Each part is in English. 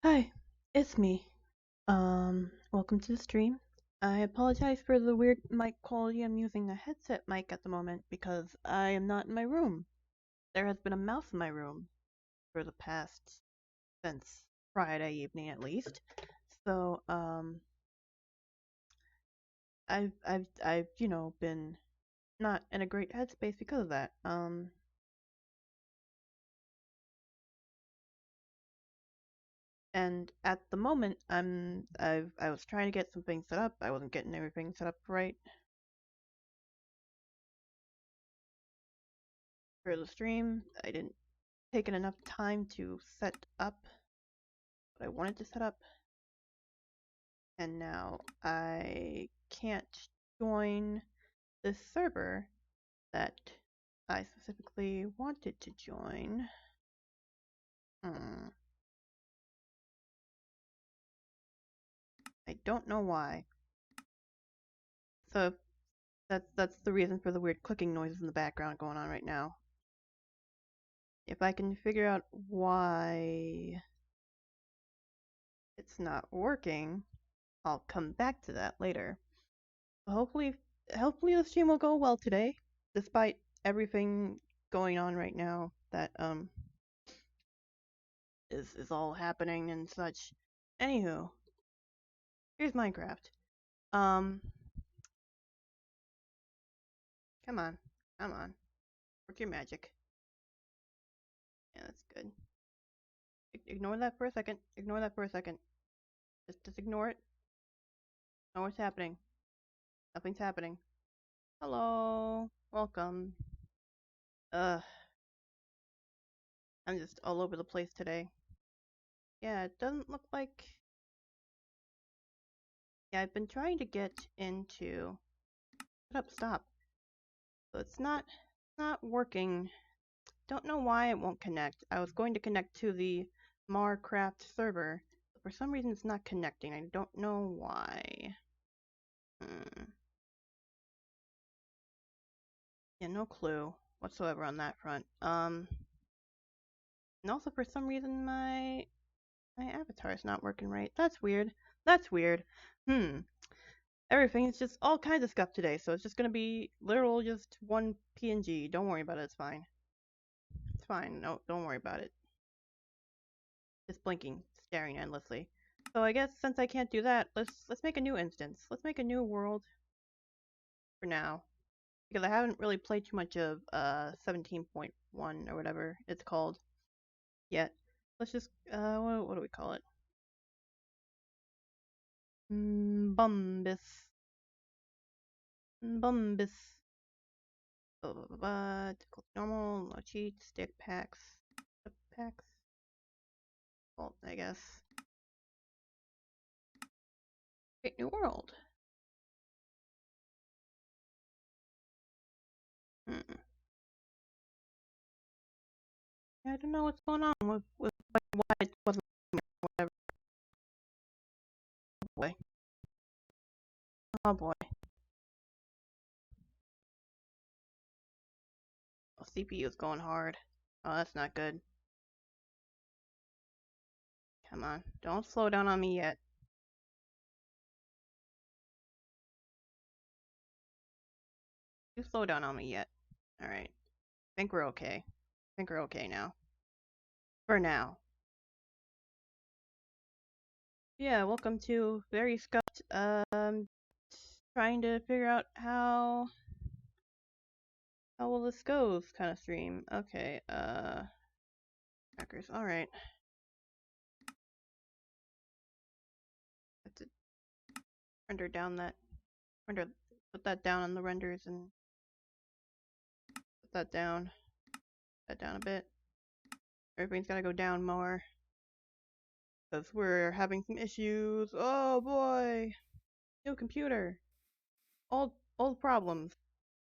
Hi, it's me. Welcome to the stream. I apologize for the weird mic quality. I'm using a headset mic at the moment because I am not in my room. There has been a mouse in my room for the past, since Friday evening at least. So, I've, been not in a great headspace because of that. And at the moment, I was trying to get some things set up. I wasn't getting everything set up right for the stream. I didn't take enough time to set up what I wanted to set up. And now I can't join this server that I specifically wanted to join. I don't know why. So that's the reason for the weird clicking noises in the background going on right now. If I can figure out why it's not working, I'll come back to that later. Hopefully the stream will go well today, despite everything going on right now that is all happening and such. Anywho, here's Minecraft. Um, come on, come on, work your magic. Yeah, that's good. Ignore that for a second. Ignore that for a second. Just ignore it. Know what's happening. Nothing's happening. Hello, welcome. Ugh, I'm just all over the place today. Yeah, it doesn't look like. Yeah, I've been trying to get into. Shut up, stop. So it's not working. Don't know why it won't connect. I was going to connect to the Marcraft server, but for some reason it's not connecting. I don't know why. Yeah, no clue whatsoever on that front. And also for some reason my avatar is not working right. That's weird. That's weird. Everything's just all kinds of stuff today, so it's just gonna be literal just one PNG. Don't worry about it, it's fine. It's fine. No, don't worry about it. Just blinking, staring endlessly. So I guess since I can't do that, let's make a new instance. Let's make a new world for now. Because I haven't really played too much of 17.1 or whatever it's called yet. Let's just what do we call it? Bumbus. Bumbus. Normal, no cheat, stick packs. Packs. Well, I guess. Great new world. I don't know what's going on with why it wasn't whatever. Oh boy. Oh boy. Oh, CPU is going hard. Oh, that's not good. Come on, don't slow down on me yet. You slow down on me yet. Alright. Think we're okay. Think we're okay now. For now. Yeah, welcome to Very Scuffed. Trying to figure out how well this goes kind of stream. Okay, crackers. Alright. Have to render down that put that down on the renders and put that down. That down a bit. Everything's gotta go down more. Because we're having some issues. Oh boy! New computer. Old problems.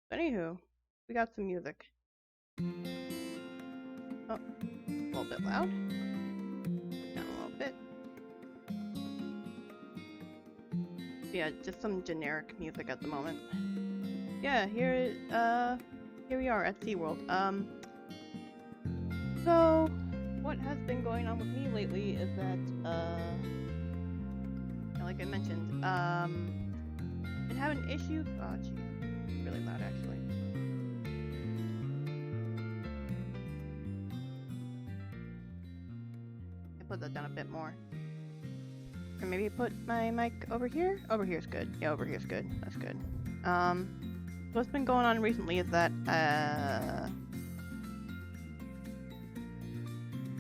But anywho, we got some music. Oh, a little bit loud. Down a little bit. Yeah, just some generic music at the moment. Yeah, here we are at SeaWorld. So what has been going on with me lately is that like I mentioned, been having issues. Oh jeez, really loud actually. I put that down a bit more. Or maybe put my mic over here? Over here's good. Yeah, over here's good. That's good. What's been going on recently is that,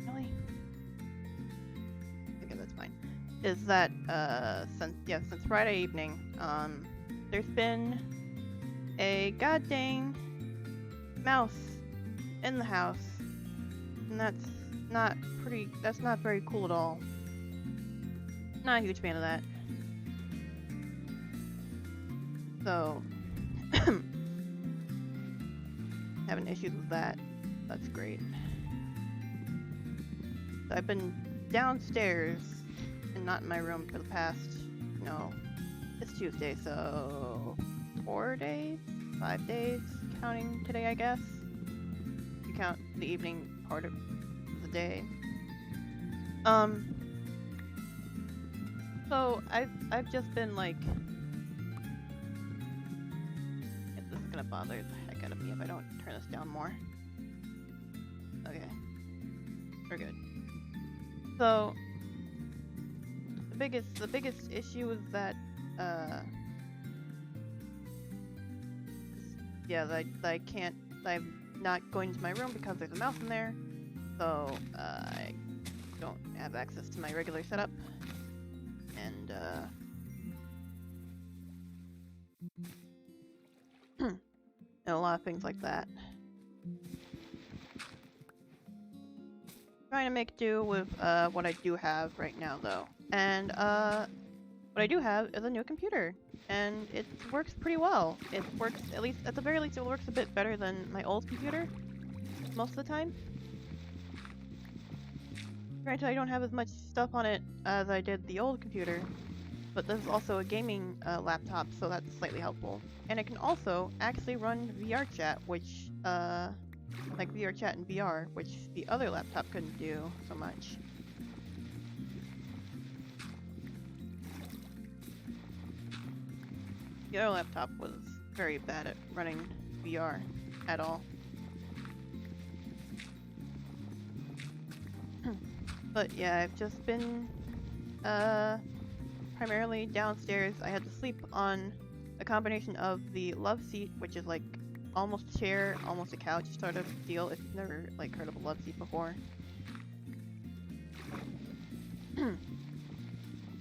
really? Okay, that's fine. Is that, since Friday evening, there's been a goddamn mouse in the house. And that's not very cool at all. Not a huge fan of that. So, having issues with that. That's great. So I've been downstairs and not in my room for the past, it's Tuesday, so 4 days? 5 days? Counting today, I guess. You count the evening part of the day. So I've just been like, if this is gonna bother the heck out of me if I don't turn this down more. Okay. We're good. So the biggest issue is that yeah, that I can't, I'm not going to my room because there's a mouse in there. So I don't have access to my regular setup. And and a lot of things like that. Trying to make do with what I do have right now, though. And what I do have is a new computer, and it works pretty well. It works, at least at the very least, it works a bit better than my old computer most of the time. Granted, I don't have as much stuff on it as I did the old computer, but this is also a gaming laptop, so that's slightly helpful. And it can also actually run VR chat, which like VR chat and VR, which the other laptop couldn't do so much. The other laptop was very bad at running VR at all. But yeah, I've just been primarily downstairs. I had to sleep on a combination of the love seat, which is like almost a chair, almost a couch sort of deal, if you've never like heard of a love seat before.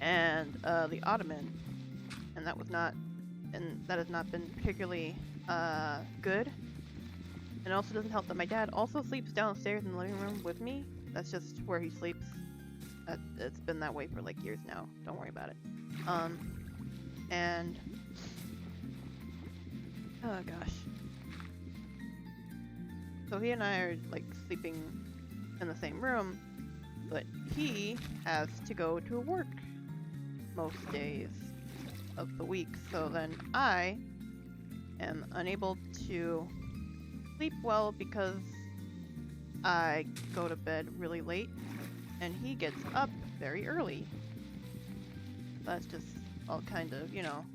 And the ottoman, and that has not been particularly good. And it also doesn't help that my dad also sleeps downstairs in the living room with me. That's just where he sleeps. It's been that way for like years now. Don't worry about it. And oh gosh. So he and I are like sleeping in the same room, but he has to go to work most days of the week, so then I am unable to sleep well because I go to bed really late and he gets up very early. That's just all kind of, you know,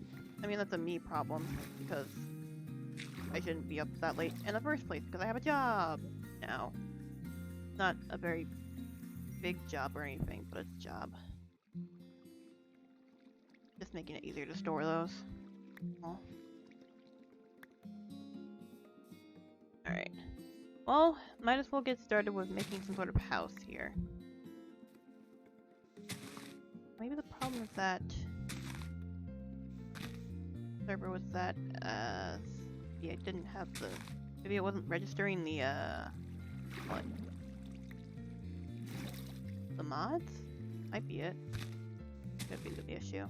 I mean, that's a me problem because I shouldn't be up that late in the first place because I have a job now. Not a very big job or anything, but it's a job. Just making it easier to store those. Oh. Alright. Well, might as well get started with making some sort of house here. Maybe the problem is that server was that yeah, it didn't have the, maybe it wasn't registering the what? The mods? Might be it. Could be the issue.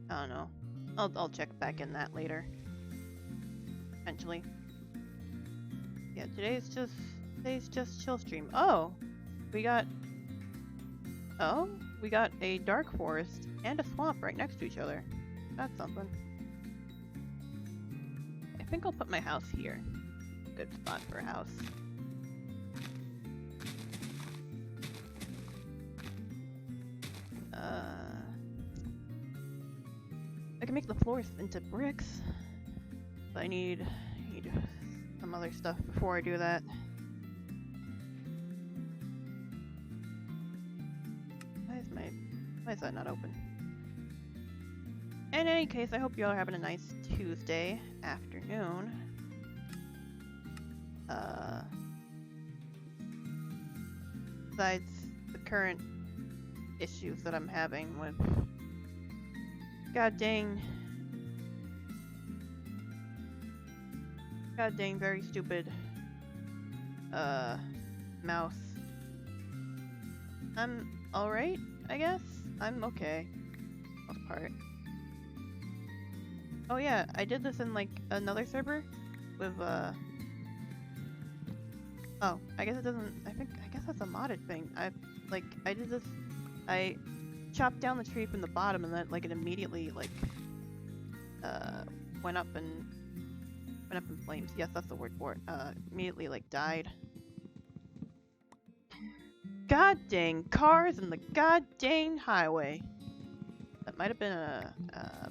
I don't know. I'll check back in that later. Eventually. Yeah, today's just chill stream. Oh! We got a dark forest and a swamp right next to each other. That's something. I think I'll put my house here. Good spot for a house. I can make the floors into bricks, but I need some other stuff before I do that. Why is that not open? In any case, I hope you all are having a nice Tuesday afternoon. Besides the current issues that I'm having with god dang very stupid mouse. I'm alright, I guess. I'm okay. Most part. Oh yeah, I did this in like another server with oh, I guess it doesn't, I guess that's a modded thing. I did this, I chopped down the tree from the bottom and then like it immediately like went up in flames. Yes, that's the word for it. Immediately like died. God dang cars in the god dang highway. That might have been a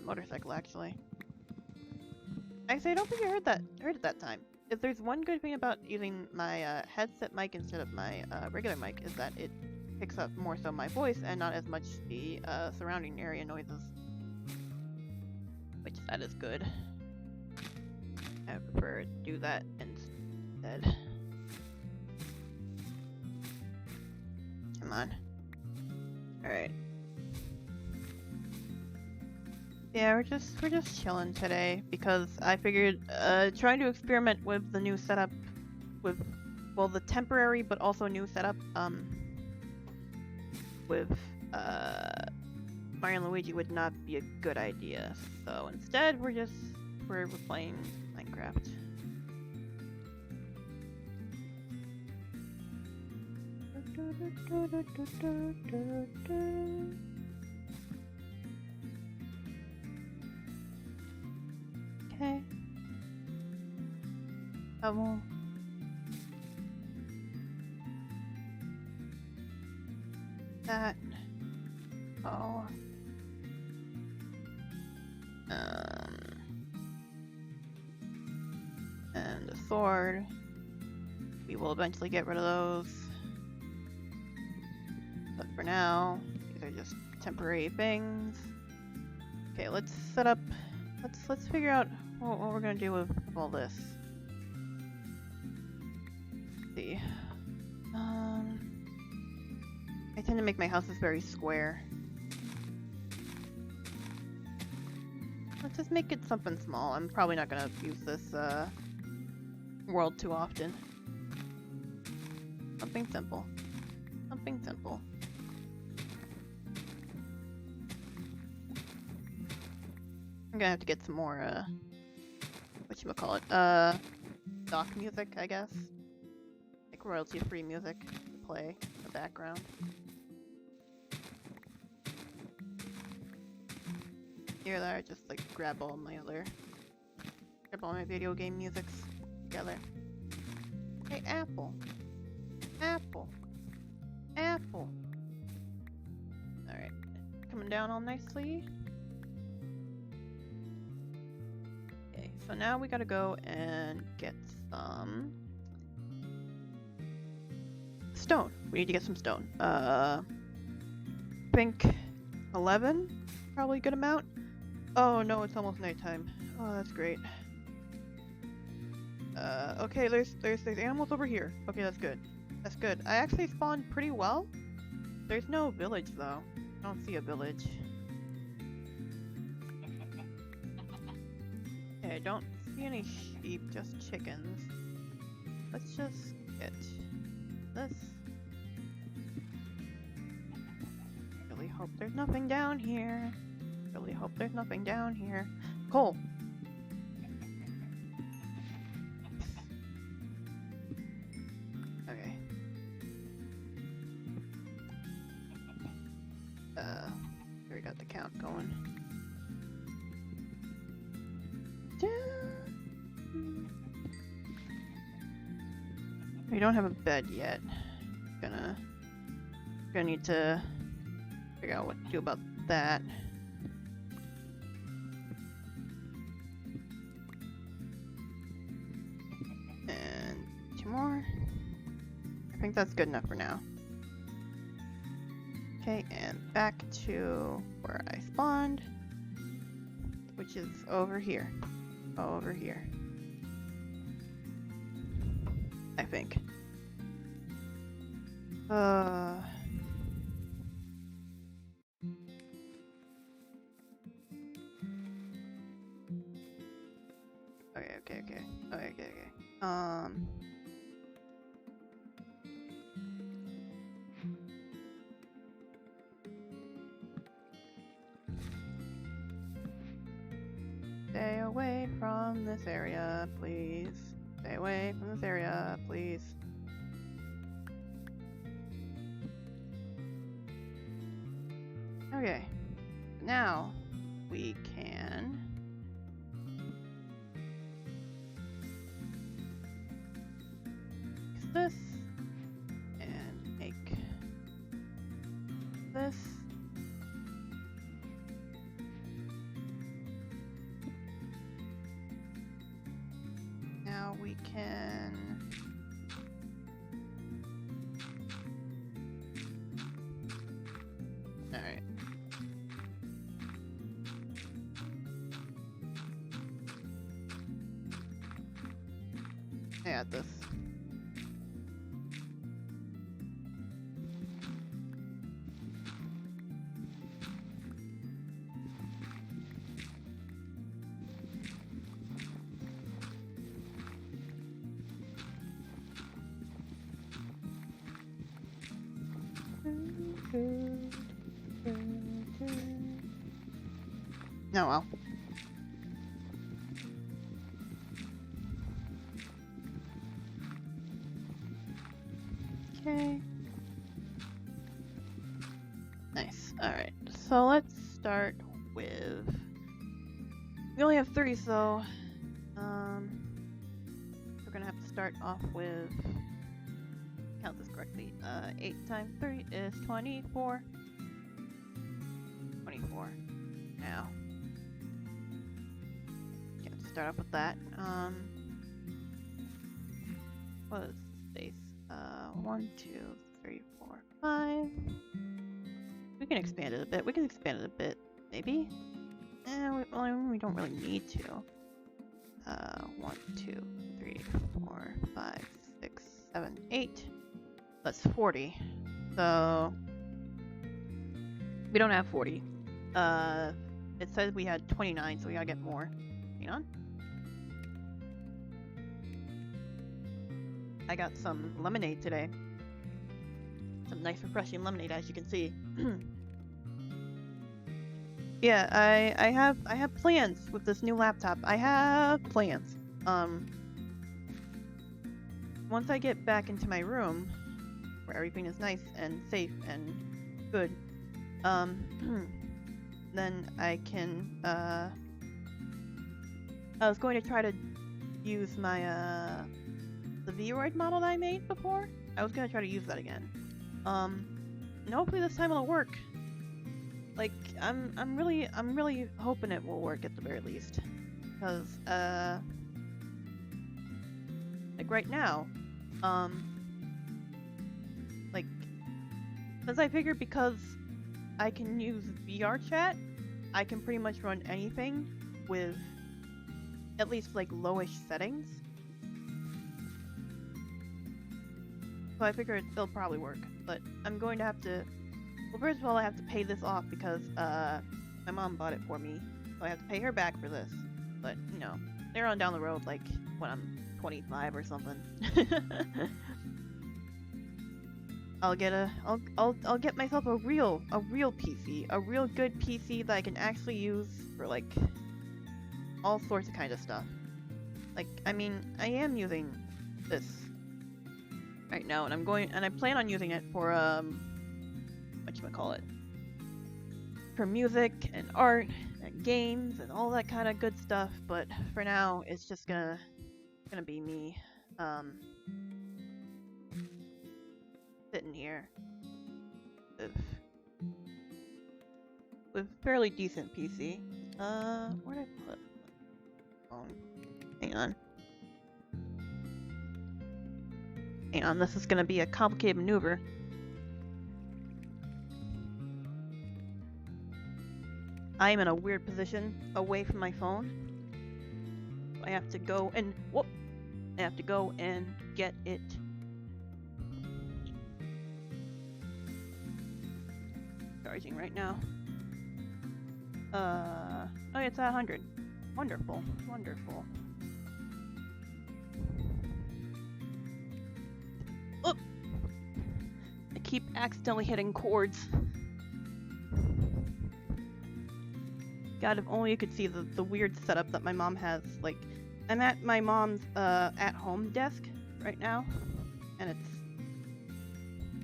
motorcycle actually. Actually, I don't think I heard it that time. if there's one good thing about using my headset mic instead of my regular mic, is that it picks up more so my voice and not as much the surrounding area noises. Which that is good. I prefer to do that instead. Come on. Alright. Yeah, we're just chilling today because I figured trying to experiment with the new setup with the temporary but also new setup with Mario and Luigi would not be a good idea. So instead we're playing Minecraft. Okay. Well. That. Oh. And the sword. We will eventually get rid of those. But for now, these are just temporary things. Okay, let's set up. Let's figure out what we're gonna do with all this. Let's see. I tend to make my houses very square. Let's just make it something small. I'm probably not gonna use this world too often. Something simple. Something simple. I'm gonna have to get some more whatchamacallit, stock music, I guess. Like royalty-free music to play in the background. Here that I just like grab all my video game musics together. Hey, Apple. Apple. Apple. Alright. Coming down all nicely. Okay, so now we gotta go and get some stone. We need to get some stone. I think 11? Probably a good amount. Oh no, it's almost nighttime. Oh, that's great. Okay, there's animals over here. Okay, that's good. That's good. I actually spawned pretty well. There's no village though. I don't see a village. Okay, I don't see any sheep, just chickens. Let's just get this. Really hope there's nothing down here. Really hope there's nothing down here. Coal! Okay. We got the count going. We don't have a bed yet. Gonna need to figure out what to do about that. And 2 more. I think that's good enough for now. Okay, and back to where I spawned, which is over here. Over here. I think. Okay. Stay away from this area, please. Stay away from this area, please. Okay. Now we can fix this and make this. Now we can... Alright. I got this. Oh well. Okay. Nice. Alright. So let's start with... We only have 3, so... We're gonna have to start off with... Count this correctly. 8 times 3 is 24. 24. Now. Okay, let's start off with that. What is space? 1, 2, 3, 4, 5. We can expand it a bit. We can expand it a bit, maybe. We don't really need to. 1, 2, 3, 4, 5, 6, 7, 8. That's 40. So we don't have 40. It says we had 29, so we gotta get more. Hang on. I got some lemonade today. Some nice refreshing lemonade, as you can see. Yeah, I have plans with this new laptop. I have plans. Once I get back into my room, where everything is nice and safe and good, then I can, I was going to try to use my, the Vroid model that I made before. I was gonna try to use that again. And hopefully this time it'll work. Like, I'm really hoping it will work at the very least. Because, like right now, like, since I figured because I can use VR chat, I can pretty much run anything with at least like lowish settings. So I figured it'll probably work, but I'm going to have to, well, first of all I have to pay this off because my mom bought it for me, so I have to pay her back for this. But you know, later on down the road, like when I'm 25 or something, I'll get myself a real PC, a real good PC that I can actually use for like all sorts of kind of stuff. Like, I mean, I am using this right now, and I plan on using it for whatchamacallit, for music and art and games and all that kind of good stuff. But for now, it's just gonna be me sitting here with fairly decent PC. Where'd I put my phone? Hang on, this is gonna be a complicated maneuver. I am in a weird position away from my phone. I have to go and get it. Charging right now. Oh, it's at 100. Wonderful. Oh! I keep accidentally hitting cords. God, if only you could see the weird setup that my mom has. Like, I'm at my mom's at-home desk right now, and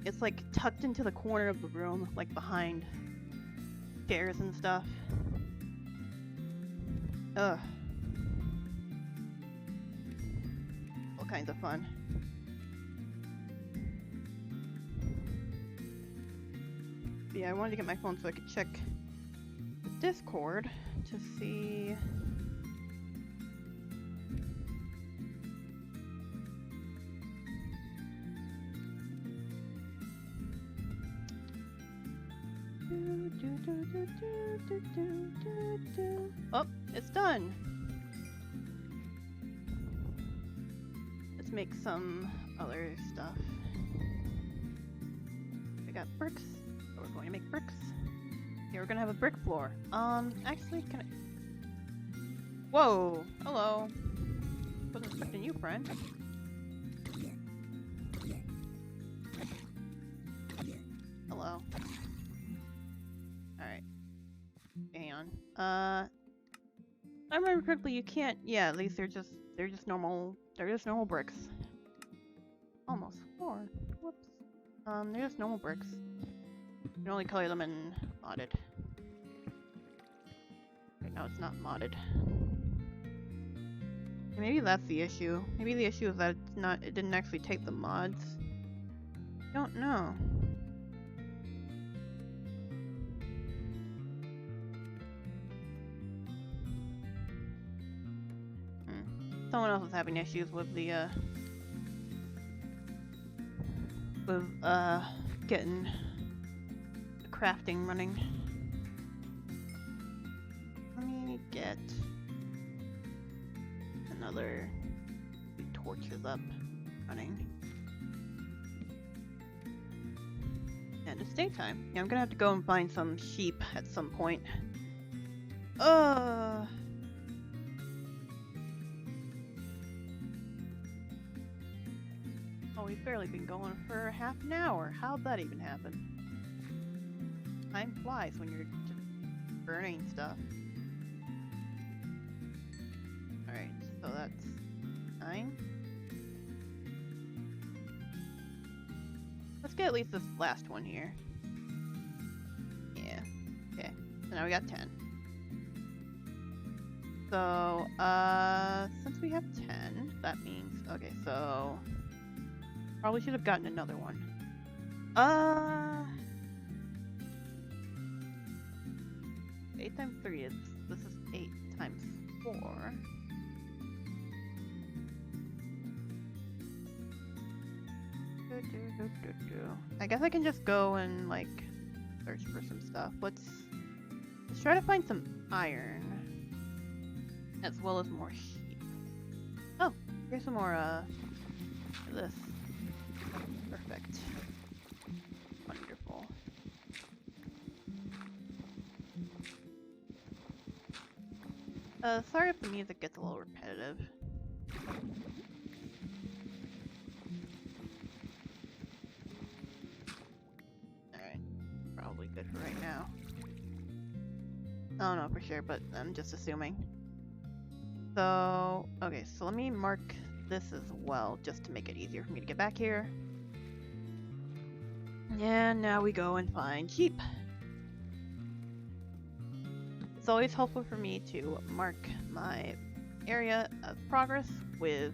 it's like tucked into the corner of the room, like behind chairs and stuff. Ugh. All kinds of fun. But yeah, I wanted to get my phone so I could check the Discord to see Oh, it's done. Let's make some other stuff. We got bricks. So we're going to make bricks. Yeah, we're gonna have a brick floor. Actually, can I... Whoa! Hello! Wasn't expecting you, friend. Hello. Alright. Hang on. I remember correctly, you can't... Yeah, at least they're just normal... They're just normal bricks. Almost 4. Whoops. They're just normal bricks. You can only color them in modded. Right now it's not modded. Maybe that's the issue. Maybe the issue is that it didn't actually take the mods. Don't know. Someone else is having issues with the getting the crafting running. Let me get another torches up running. And it's daytime. Yeah, I'm gonna have to go and find some sheep at some point. Oh, we've barely been going for half an hour. How'd that even happen? Time flies when you're just burning stuff. Alright, so that's 9. Let's get at least this last one here. Yeah. Okay. So now we got 10. So, since we have 10, that means... Okay, so... Probably should have gotten another one. 8 times 3 is... This is 8 times 4. I guess I can just go and, like, search for some stuff. Let's try to find some iron. As well as more sheep. Oh, here's some more, this. Perfect. Wonderful. Sorry if the music gets a little repetitive. Alright. Probably good for right now. I don't know for sure, but I'm just assuming. So, okay, so let me mark this as well, just to make it easier for me to get back here. And now we go and find sheep. It's always helpful for me to mark my area of progress with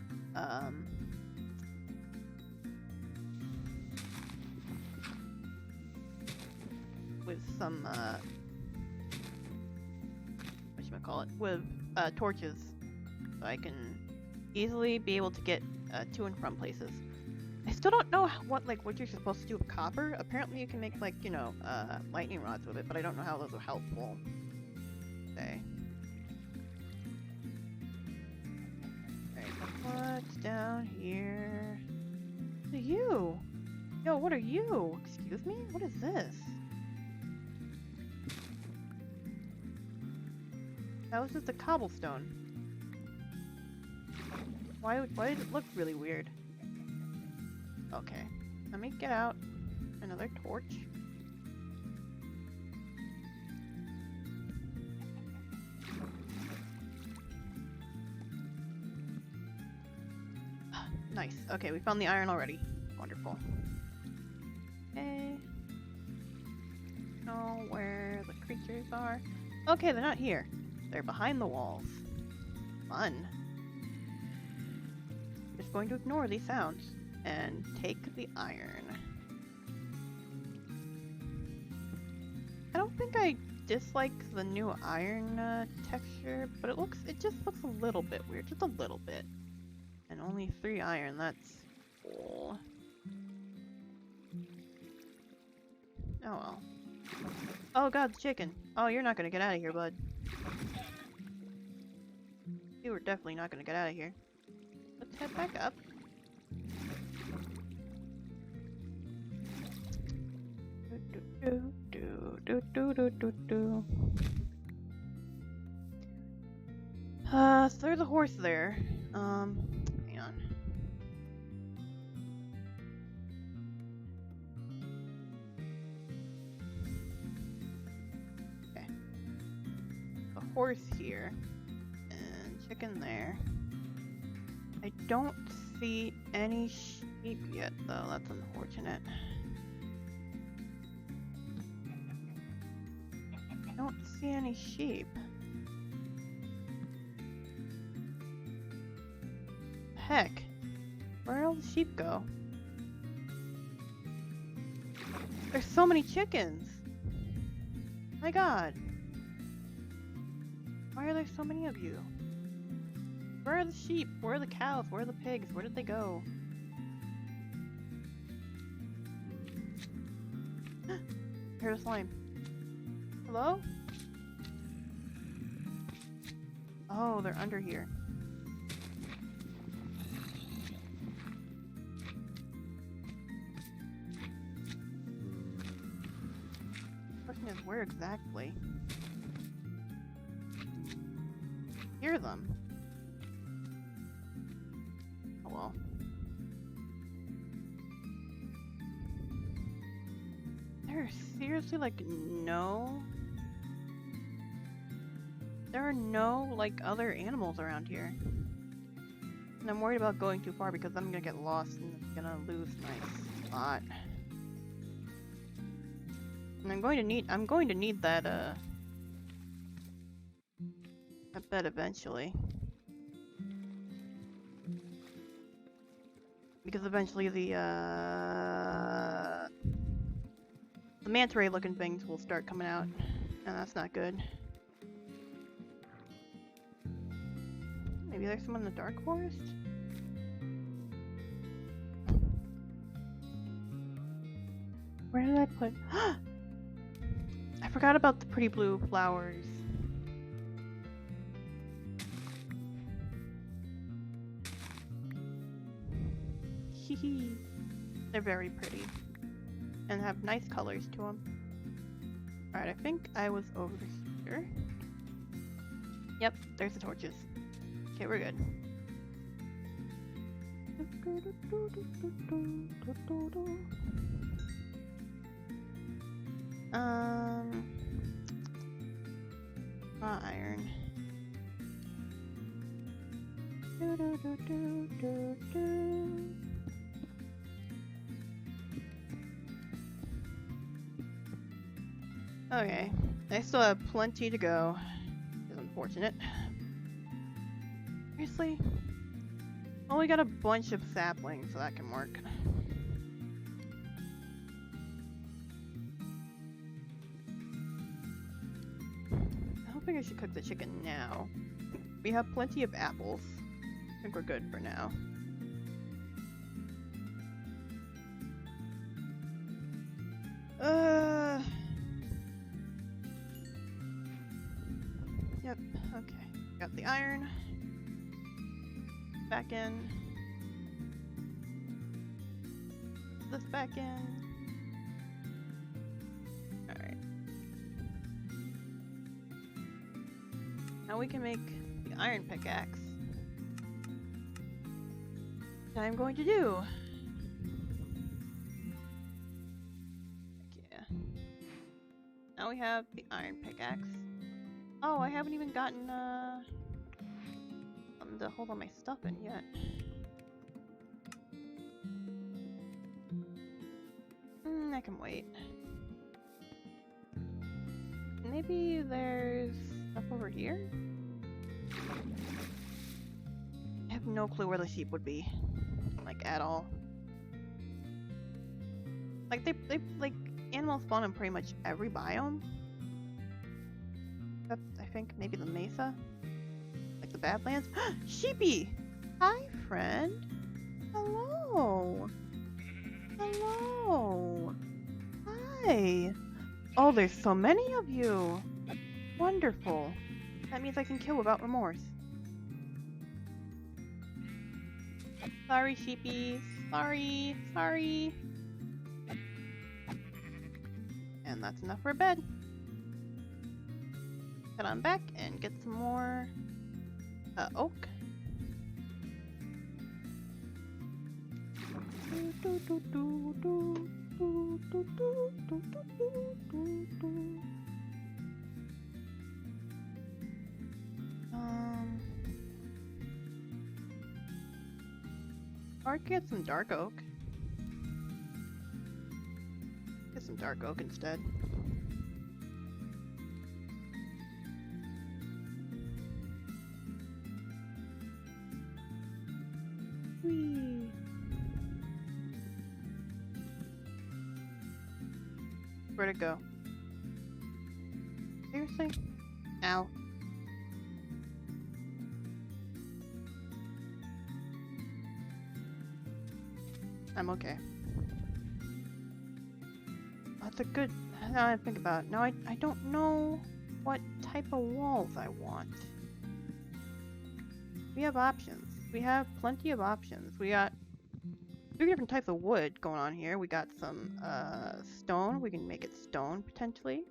some whatchamacallit, with torches, so I can easily be able to get to and from places. I still don't know what you're supposed to do with copper. Apparently you can make, like, you know, lightning rods with it, but I don't know how those are helpful. Okay. Alright, what's down here? What are you? Yo, what are you? Excuse me? What is this? That was just a cobblestone. Why did it look really weird? Okay, let me get out another torch. Nice. Okay, we found the iron already. Wonderful. Okay. Know where the creatures are. Okay, they're not here. They're behind the walls. Fun. Just going to ignore these sounds and take the iron. I don't think I dislike the new iron texture, but it just looks a little bit weird, just a little bit. And only 3 iron, that's cool. Oh well. Oh god, the chicken. Oh, you're not gonna get out of here, bud. You were definitely not gonna get out of here. Let's head back up. So there's a horse there. Hang on. Okay. A horse here. And chicken there. I don't see any sheep yet, though. That's unfortunate. I don't see any sheep. Heck, where'd all the sheep go? There's so many chickens! My god! Why are there so many of you? Where are the sheep? Where are the cows? Where are the pigs? Where did they go? Here's a slime. Hello? Oh, they're under here. Question is, where exactly? Hear them. Oh well. There's seriously like no... There are no like other animals around here. And I'm worried about going too far because I'm gonna get lost and gonna lose my spot. And I'm going to need that bed eventually. Because eventually the manta ray looking things will start coming out. And that's not good. Maybe there's someone in the dark forest? Where did I put... I forgot about the pretty blue flowers. Hehe. They're very pretty. And have nice colors to them. Alright, I think I was over here. Yep, there's the torches. Okay, we're good. Iron. Okay, I still have plenty to go. It's unfortunate. Seriously? Well, we got a bunch of saplings, so that can work. I don't think I should cook the chicken now. We have plenty of apples. I think we're good for now. Yep, okay. Got the iron. Back in. This back in. Alright. Now we can make the iron pickaxe. That I'm going to do. Heck yeah. Now we have the iron pickaxe. Oh, I haven't even gotten something to hold all my stuff in yet. I can wait. Maybe there's stuff over here? I have no clue where the sheep would be. Like, at all. Like, they like, animals spawn in pretty much every biome. Except, I think, maybe the mesa? Like the Badlands? Sheepy! Hi, friend! Hello! Hello! Hi! Oh, there's so many of you! Wonderful. That means I can kill without remorse. Sorry, sheepies. Sorry. Sorry. And that's enough for bed. Head on back and get some more oak. Or get some dark oak. Get some dark oak instead. Whee! Where'd it go? Seriously? Ow. I'm okay. That's a good... Now I think about it. Now I don't know what type of walls I want. We have options. We have plenty of options. We got 3 different types of wood going on here. We got some stone. We can make it stone, potentially.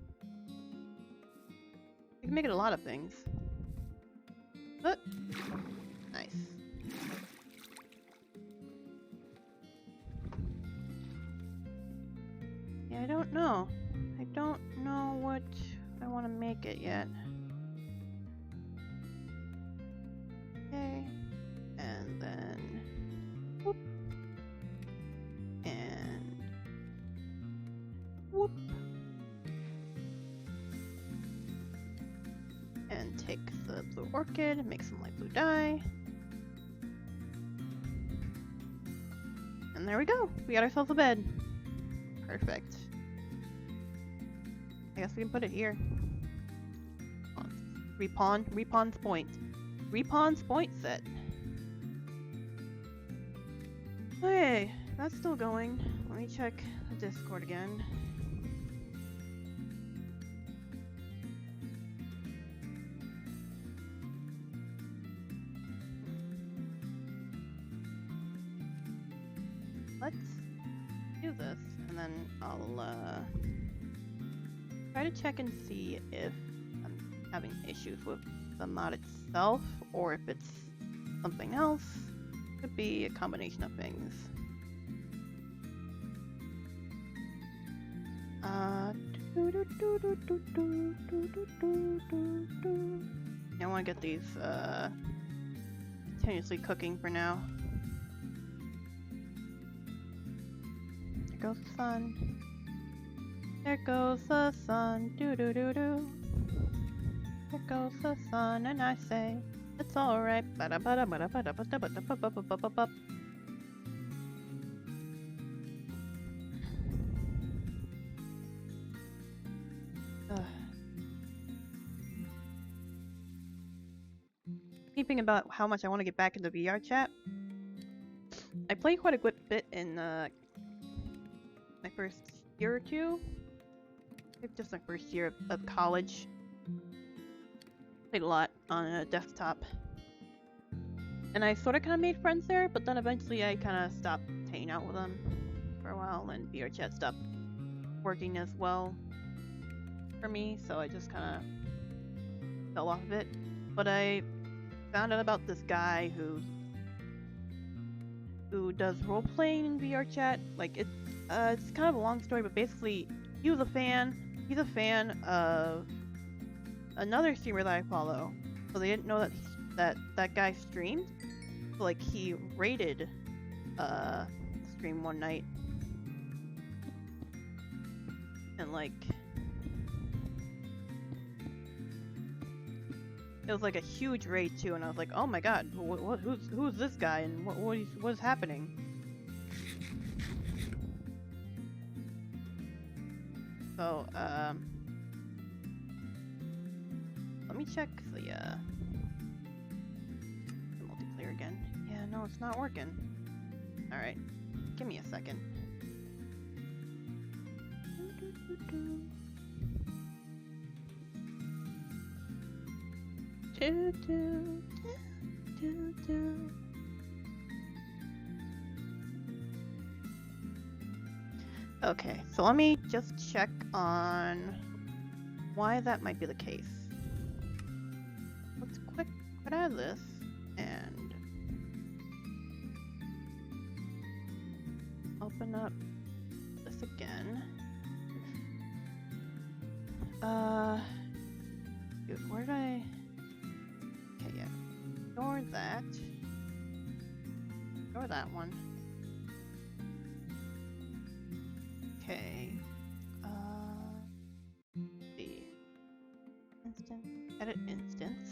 We can make it a lot of things. But, nice. Yeah, I don't know. I don't know what I want to make it yet. Okay. And then... whoop. And... whoop. And take the blue orchid, make some light blue dye. And there we go. We got ourselves a bed. Perfect. I guess we can put it here. Repawn's point. Repawn's point set. Okay, that's still going. Let me check the Discord again. Let's do this, and then I'll try to check and see if I'm having issues with the mod itself, or if it's something else. Could be a combination of things. I want to get these continuously cooking for now. There goes the sun. There goes the sun. Do do do do. There goes the sun, and I say it's alright. Thinking about how much I want to get back into VR chat. I played quite a good bit in my first year or two. I think just my first year of college. Played a lot on a desktop. And I sort of kind of made friends there, but then eventually I kind of stopped hanging out with them for a while, and VR chat stopped working as well for me, so I just kind of fell off of it. But I found out about this guy who does role-playing in VR chat. Like, it's kind of a long story, but basically, he was a fan. He's a fan of another streamer that I follow, so they didn't know that guy streamed. So, like, he raided stream one night, and like it was like a huge raid too, and I was like, oh my god, who's this guy, and what's happening? So let me check the multiplayer again. Yeah, no, it's not working. All right, give me a second. Do, do, do, do. Okay, so let me just check on why that might be the case. Let's quit out of this and open up this again. Dude, where did I? Okay, yeah. Ignore that. Ignore that one. Okay. The instance. Edit instance.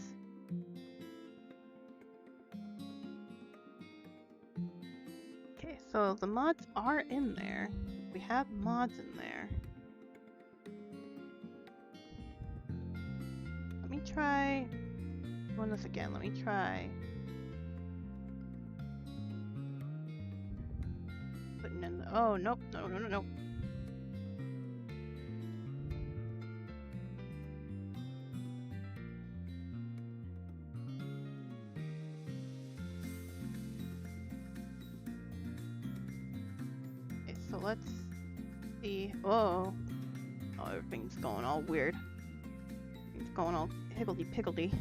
Okay, so the mods are in there. We have mods in there. Let me try doing this again. Let me try putting in the. Oh, nope. No. Okay, so let's see. Oh, everything's going all weird. It's going all higgledy-piggledy.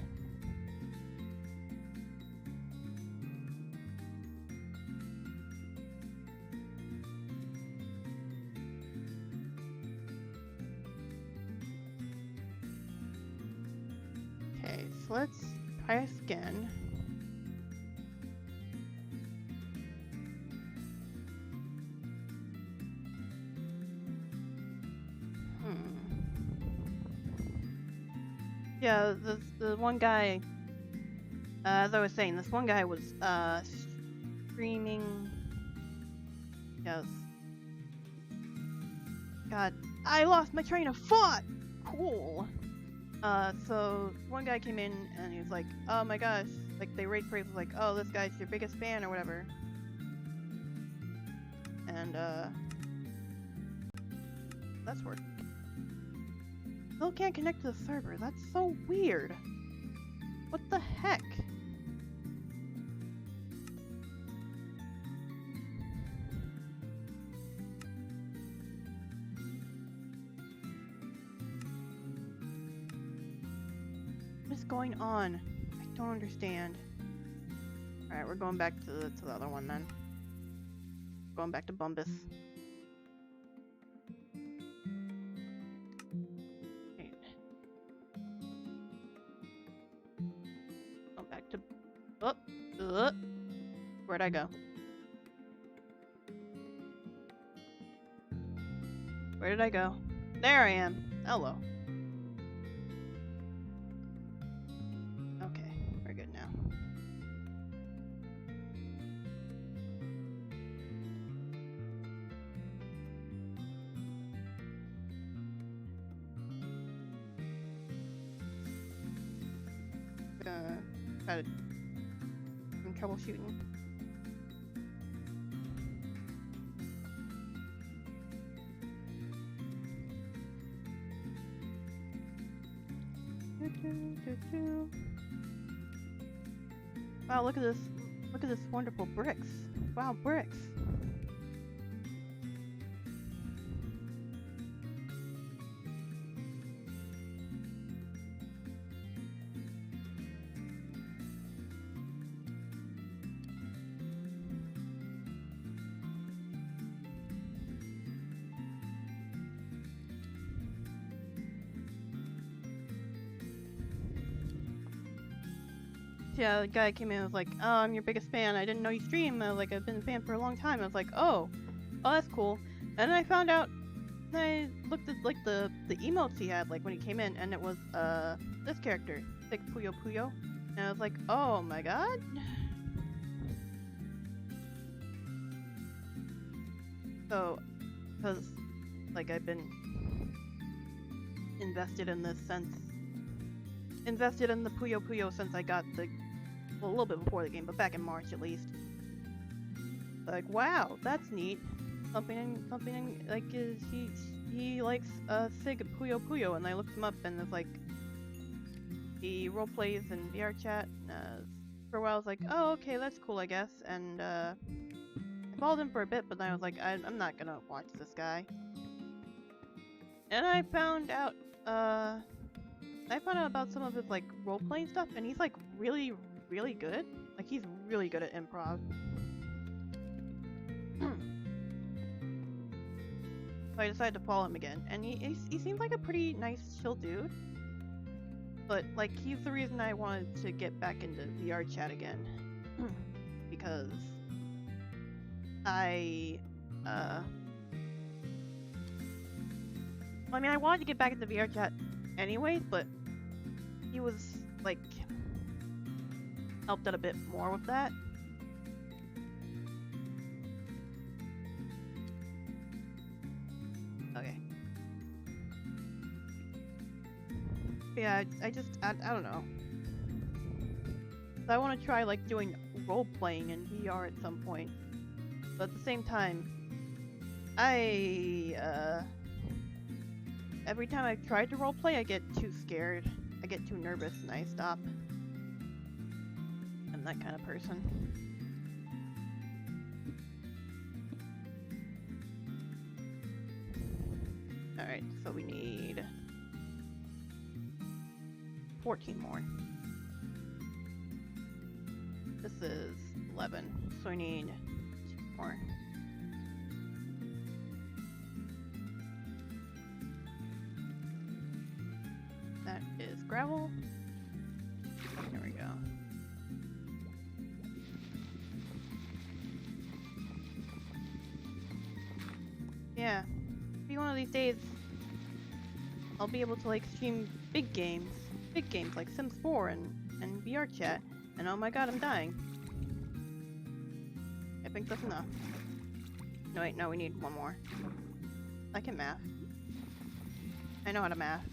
Okay, so let's try this again. Yeah, the one guy, as I was saying, this one guy was streaming. Yes. God, I lost my train of thought. Cool. So one guy came in and he was like, "Oh my gosh!" Like they rate praise was like, "Oh, this guy's your biggest fan" or whatever. And that's working. Still can't connect to the server. That's so weird. What the heck? What is going on? I don't understand. Alright, we're going back to the other one then. Going back to Bumbus. Where'd I go? Where did I go? There I am. Hello. Okay, we're good now. Try to some troubleshooting. Wow, look at this. Look at this wonderful bricks. Wow, bricks. Yeah, the guy came in and was like, "Oh, I'm your biggest fan. I didn't know you stream. Like, I've been a fan for a long time." I was like, "Oh, that's cool." And then I found out, I looked at like the emotes he had, like when he came in, and it was this character, like Puyo Puyo, and I was like, "Oh my god." So, because like I've been invested in this since. Invested in the Puyo Puyo since I got the, well, a little bit before the game, but back in March at least. Like, wow, that's neat. Something like he he likes Sig Puyo Puyo, and I looked him up, and it's like he role plays in VR chat. For a while, I was like, oh, okay, that's cool, I guess. And I followed him for a bit, but then I was like, I'm not gonna watch this guy. And I found out about some of his like role playing stuff, and he's like really, really good. Like he's really good at improv. So I decided to follow him again, and he seems like a pretty nice, chill dude. But like he's the reason I wanted to get back into VR chat again, because I mean I wanted to get back into VR chat anyways, but he was like helped out a bit more with that. Okay. Yeah, I don't know. So I want to try like doing role playing in VR at some point, but at the same time, every time I've tried to role play, I get too scared. I get too nervous and I stop. I'm that kind of person. Alright, so we need 14 more. This is 11, so I need 2 more. That is gravel. There we go. Yeah, maybe one of these days I'll be able to like stream big games like Sims 4 and VR chat, and oh my god, I'm dying. I think that's enough. No wait, no, we need one more. I can math. I know how to math.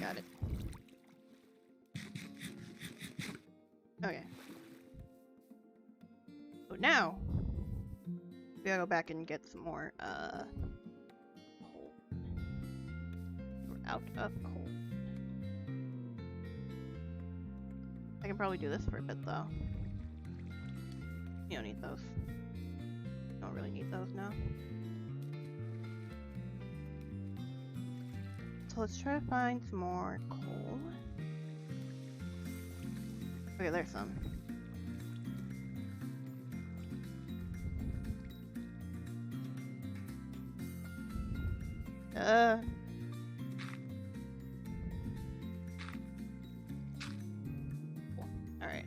Got it. Okay. So now we gotta go back and get some more coal. We're out of coal. I can probably do this for a bit though. You don't need those. Don't really need those now. So let's try to find some more coal. Okay, there's some. Alright.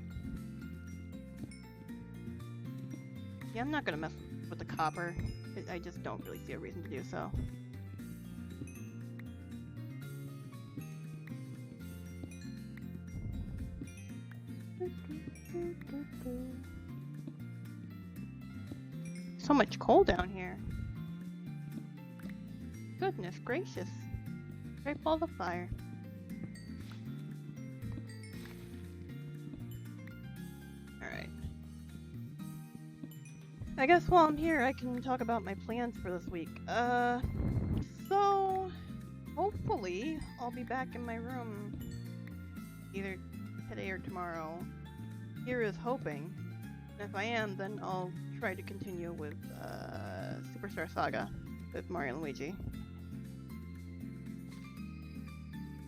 Yeah, I'm not gonna mess with the copper. I just don't really see a reason to do so. So much coal down here. Goodness gracious. Great ball of fire. Alright. I guess while I'm here I can talk about my plans for this week. So hopefully I'll be back in my room either today or tomorrow. Here is hoping. And if I am, then I'll try to continue with Superstar Saga with Mario and Luigi.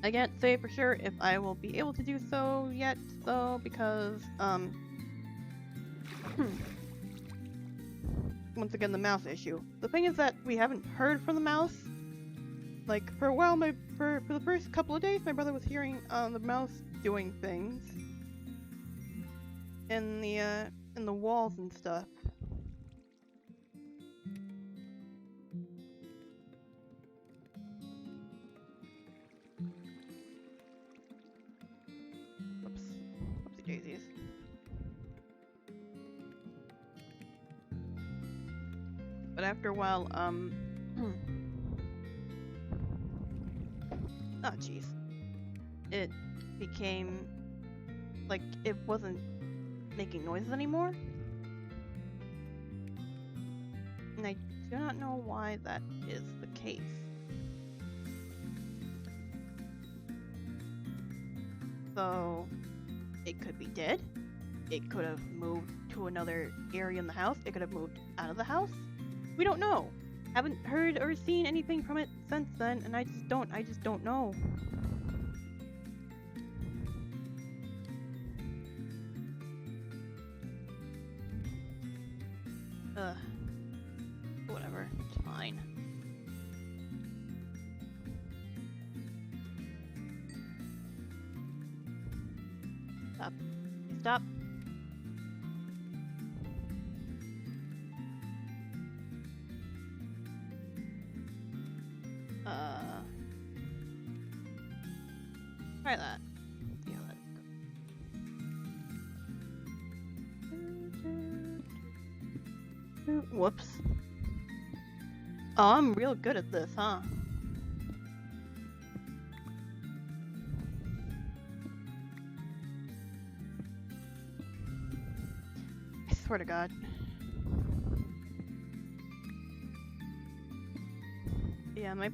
I can't say for sure if I will be able to do so yet, though, because, once again, the mouse issue. The thing is that we haven't heard from the mouse. Like, for a while, for the first couple of days, my brother was hearing, the mouse doing things. In the walls and stuff. Whoopsie daisies. But after a while, oh jeez. It became like it wasn't making noises anymore. do not know why that is the case. So, it could be dead. It could have moved to another area in the house. It could have moved out of the house. We don't know. Haven't heard or seen anything from it since then, and I just don't know. Whatever, it's fine. Stop. Stop. Try that. Yeah, let it go. Whoops. Oh, I'm real good at this, huh? I swear to God. Yeah, my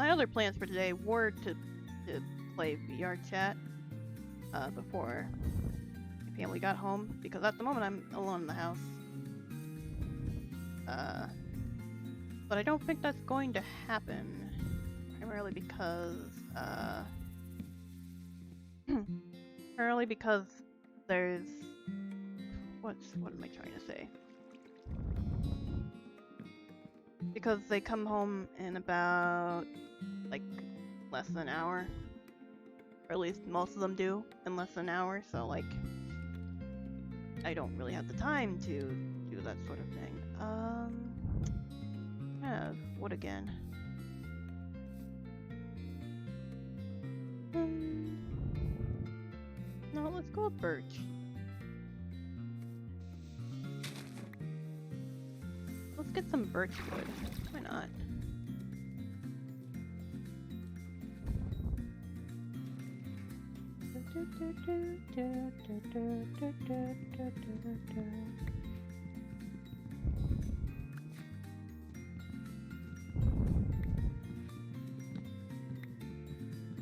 other plans for today were to play VR chat before my family got home, because at the moment I'm alone in the house. But I don't think that's going to happen, primarily because there's what am I trying to say? Because they come home in about like less than an hour, or at least most of them do in less than an hour. So like, I don't really have the time to do that sort of thing. Yeah, wood again. No, let's go with birch. Let's get some birch wood. Why not?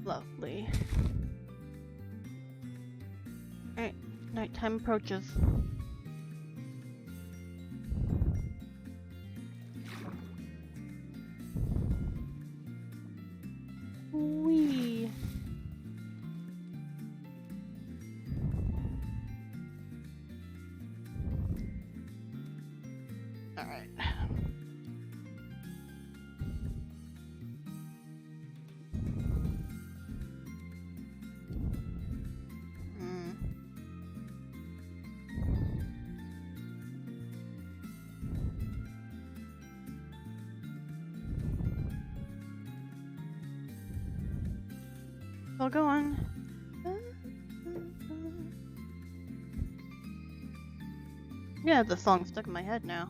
Lovely. Alright, nighttime approaches. Wee. Alright. I'll go on. Yeah, the song's stuck in my head now.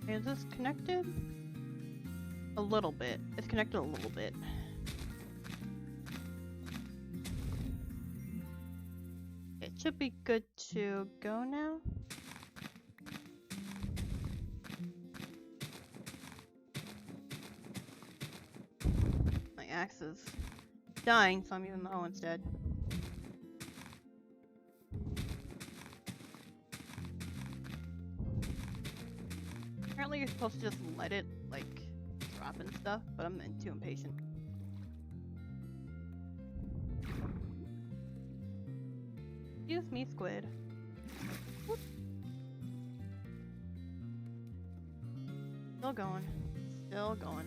Is this connected? A little bit. It's connected a little bit. It should be good to go now. My axe is dying, so I'm using the hoe instead. Apparently you're supposed to just let it, like, drop and stuff, but I'm too impatient. Excuse me, squid. Whoop. Still going. Still going.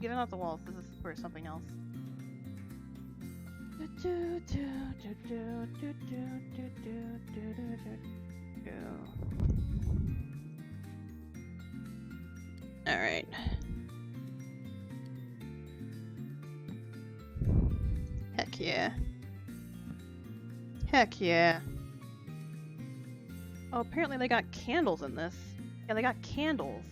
Get it off the walls. This is for something else. Alright. Heck yeah. Heck yeah. Oh, apparently they got candles in this. Yeah, they got candles.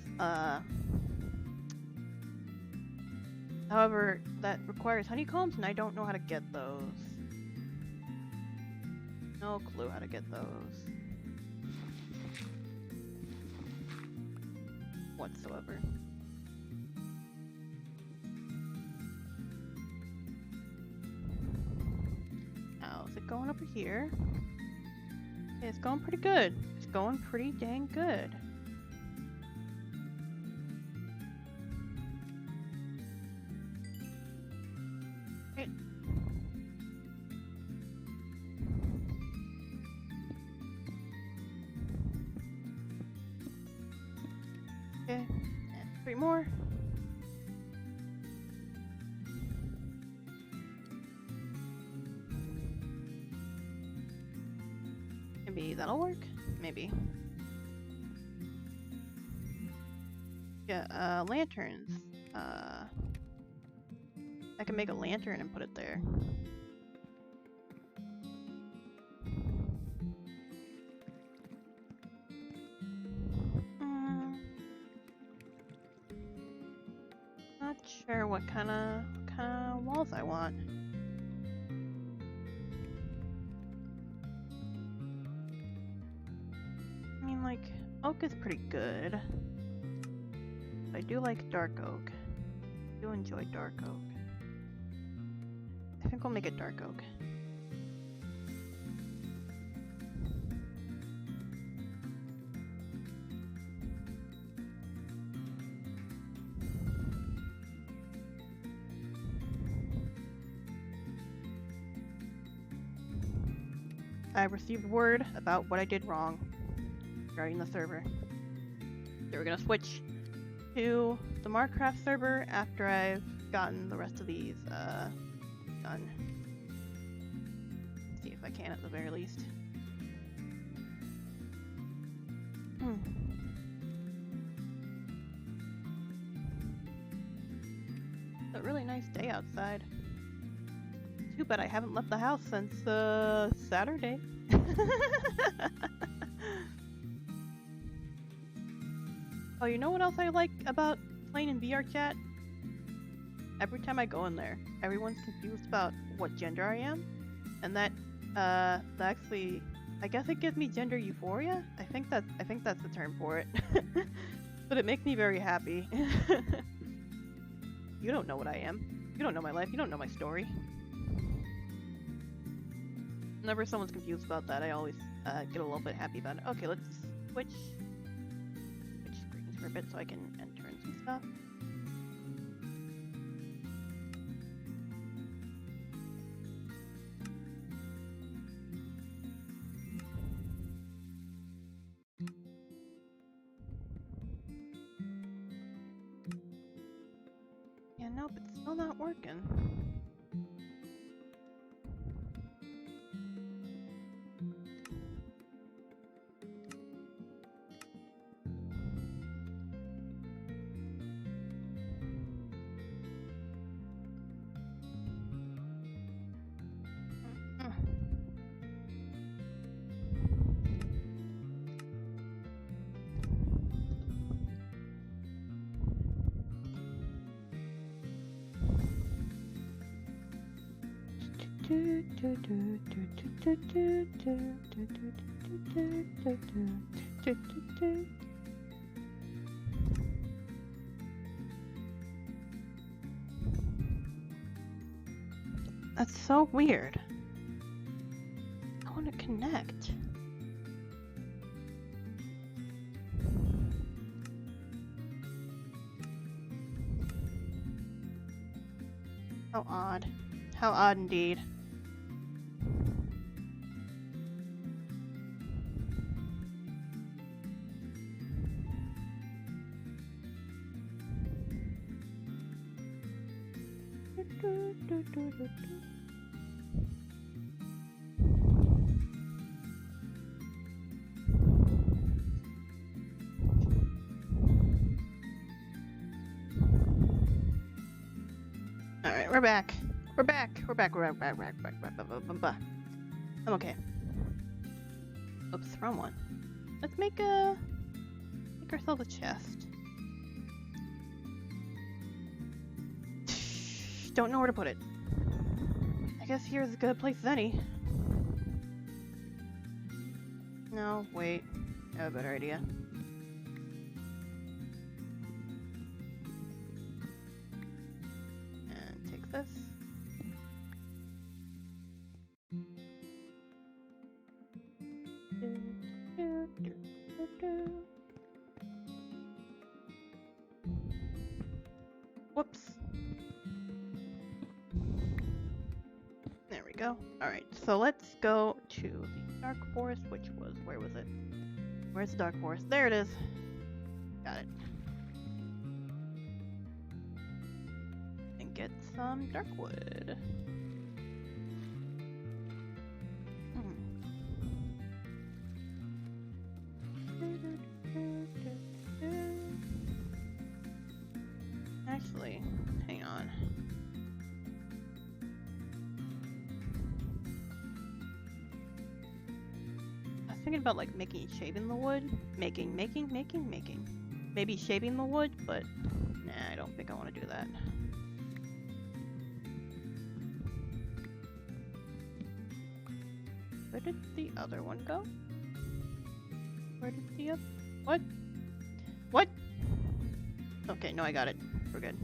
However, that requires honeycombs, and I don't know how to get those. No clue how to get those. Whatsoever. How's it going over here? It's going pretty good. It's going pretty dang good. Right. Okay, and 3 more. Maybe that'll work? Maybe. Yeah, lanterns. I can make a lantern and put it there. Not sure what kind of walls I want. I mean, like, oak is pretty good. I do like dark oak. I do enjoy dark oak. I think we'll make it dark oak. I received word about what I did wrong regarding the server. So we're gonna switch to the Markcraft server after I've gotten the rest of these done. See if I can at the very least. It's a really nice day outside. Too bad I haven't left the house since Saturday. Oh, you know what else I like about playing in VR chat? Every time I go in there, everyone's confused about what gender I am, and that actually, I guess it gives me gender euphoria. I think that's the term for it. But it makes me very happy. You don't know what I am. You don't know my life. You don't know my story. Whenever someone's confused about that, I always get a little bit happy about it. Okay, let's switch screens for a bit so I can enter in some stuff. Yeah, nope, it's still not working. That's so weird. I want to connect. How odd. How odd indeed. Alright, we're back. We're back. I'm okay. Oops, wrong one. Let's make ourselves a chest. don't know where to put it. I guess here's as good a place as any. No, wait. I have a better idea. And take this. Whoops. There we go. Alright, so let's go to the Dark Forest, which was, where was it? Where's the Dark Forest? There it is. Got it. And get some Darkwood. Actually, hang on. I was thinking about like shaving the wood. Making. Maybe shaving the wood, but nah, I don't think I want to do that. Where did the other one go? Where did the other... What? What? Okay, no, I got it. We're good.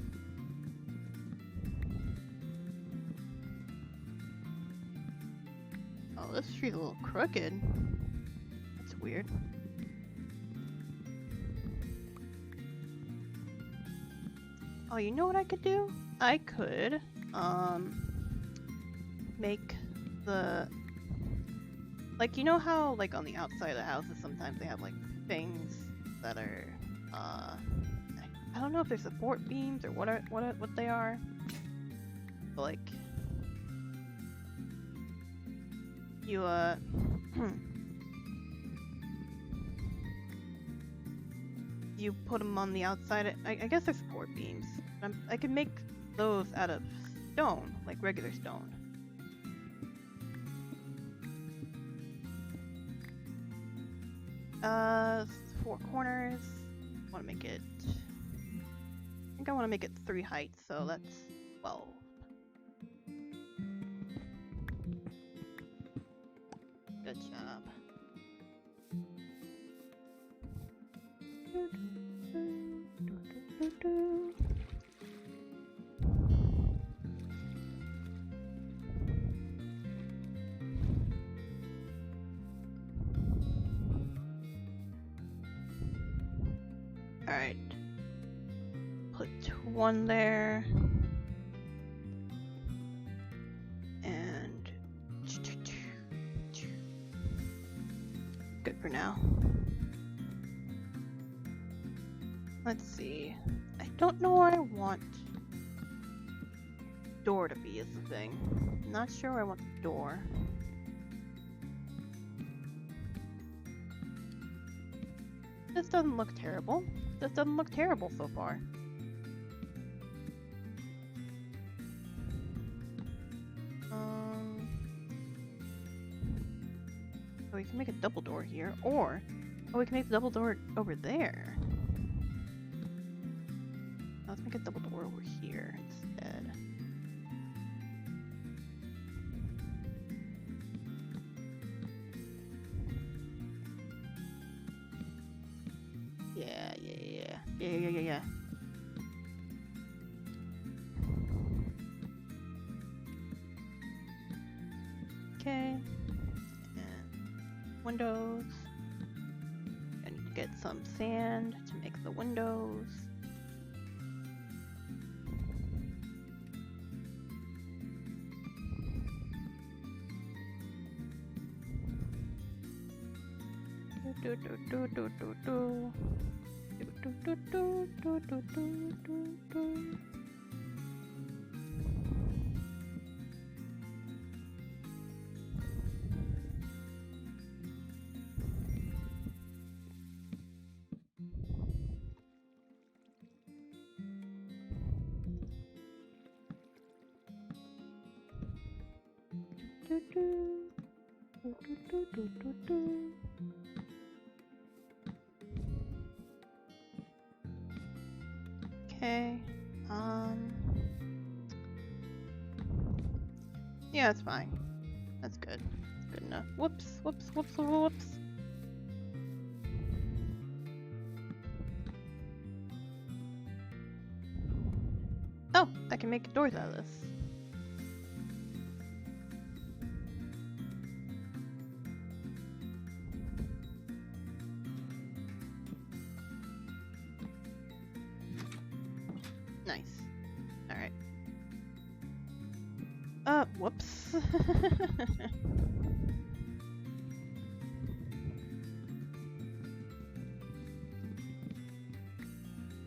Oh, this tree's a little crooked. That's weird. Oh, you know what I could do? I could, make the... Like, you know how, like, on the outside of the houses, sometimes they have, like, things that are, I don't know if they're support beams or what they are. But, like, you, you put them on the outside. I guess they're support beams. I could make those out of stone, like regular stone. Four corners. I want to make it... I think I want to make it 3 heights, so that's 12. Good job. Alright. Put 1 there. And... good for now. Let's see. I don't know where I want door to be is the thing. I'm not sure where I want the door. This doesn't look terrible. This doesn't look terrible so far. So we can make a double door here, or we can make the double door over there. Let's make a double door over here instead. Yeah. Okay. And windows. I need to get some sand to make the windows. Okay, Yeah, that's fine. That's good. That's good enough. Whoops, whoops, whoops, whoops. Oh, I can make doors out of this. Nice. Alright. Whoops.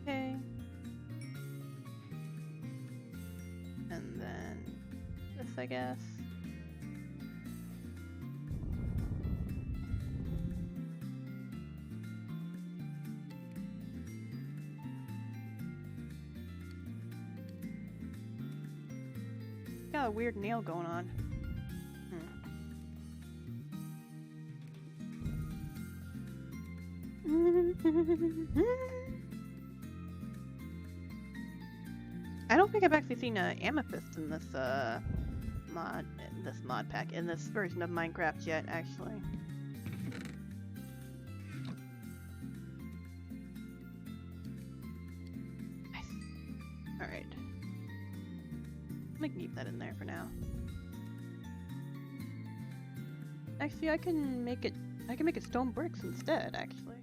Okay. And then this, I guess. Got a weird nail going on. I don't think I've actually seen an amethyst in this mod pack, in this version of Minecraft yet, actually. Nice. Alright. I'm gonna keep that in there for now. Actually, I can make it stone bricks instead, actually.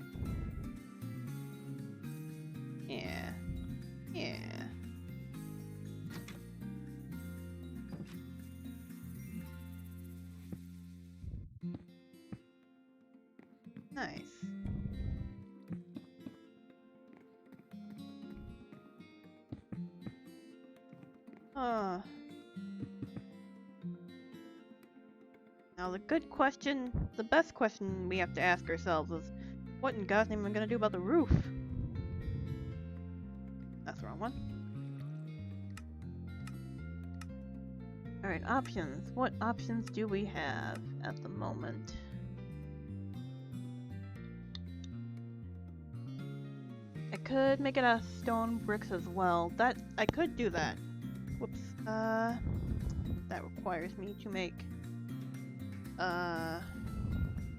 Yeah. Yeah. Nice. Now the good question, the best question we have to ask ourselves is, what in God's name am I gonna do about the roof? That's the wrong one. Alright, options. What options do we have at the moment? I could make it out of stone bricks as well. I could do that. Whoops. That requires me to make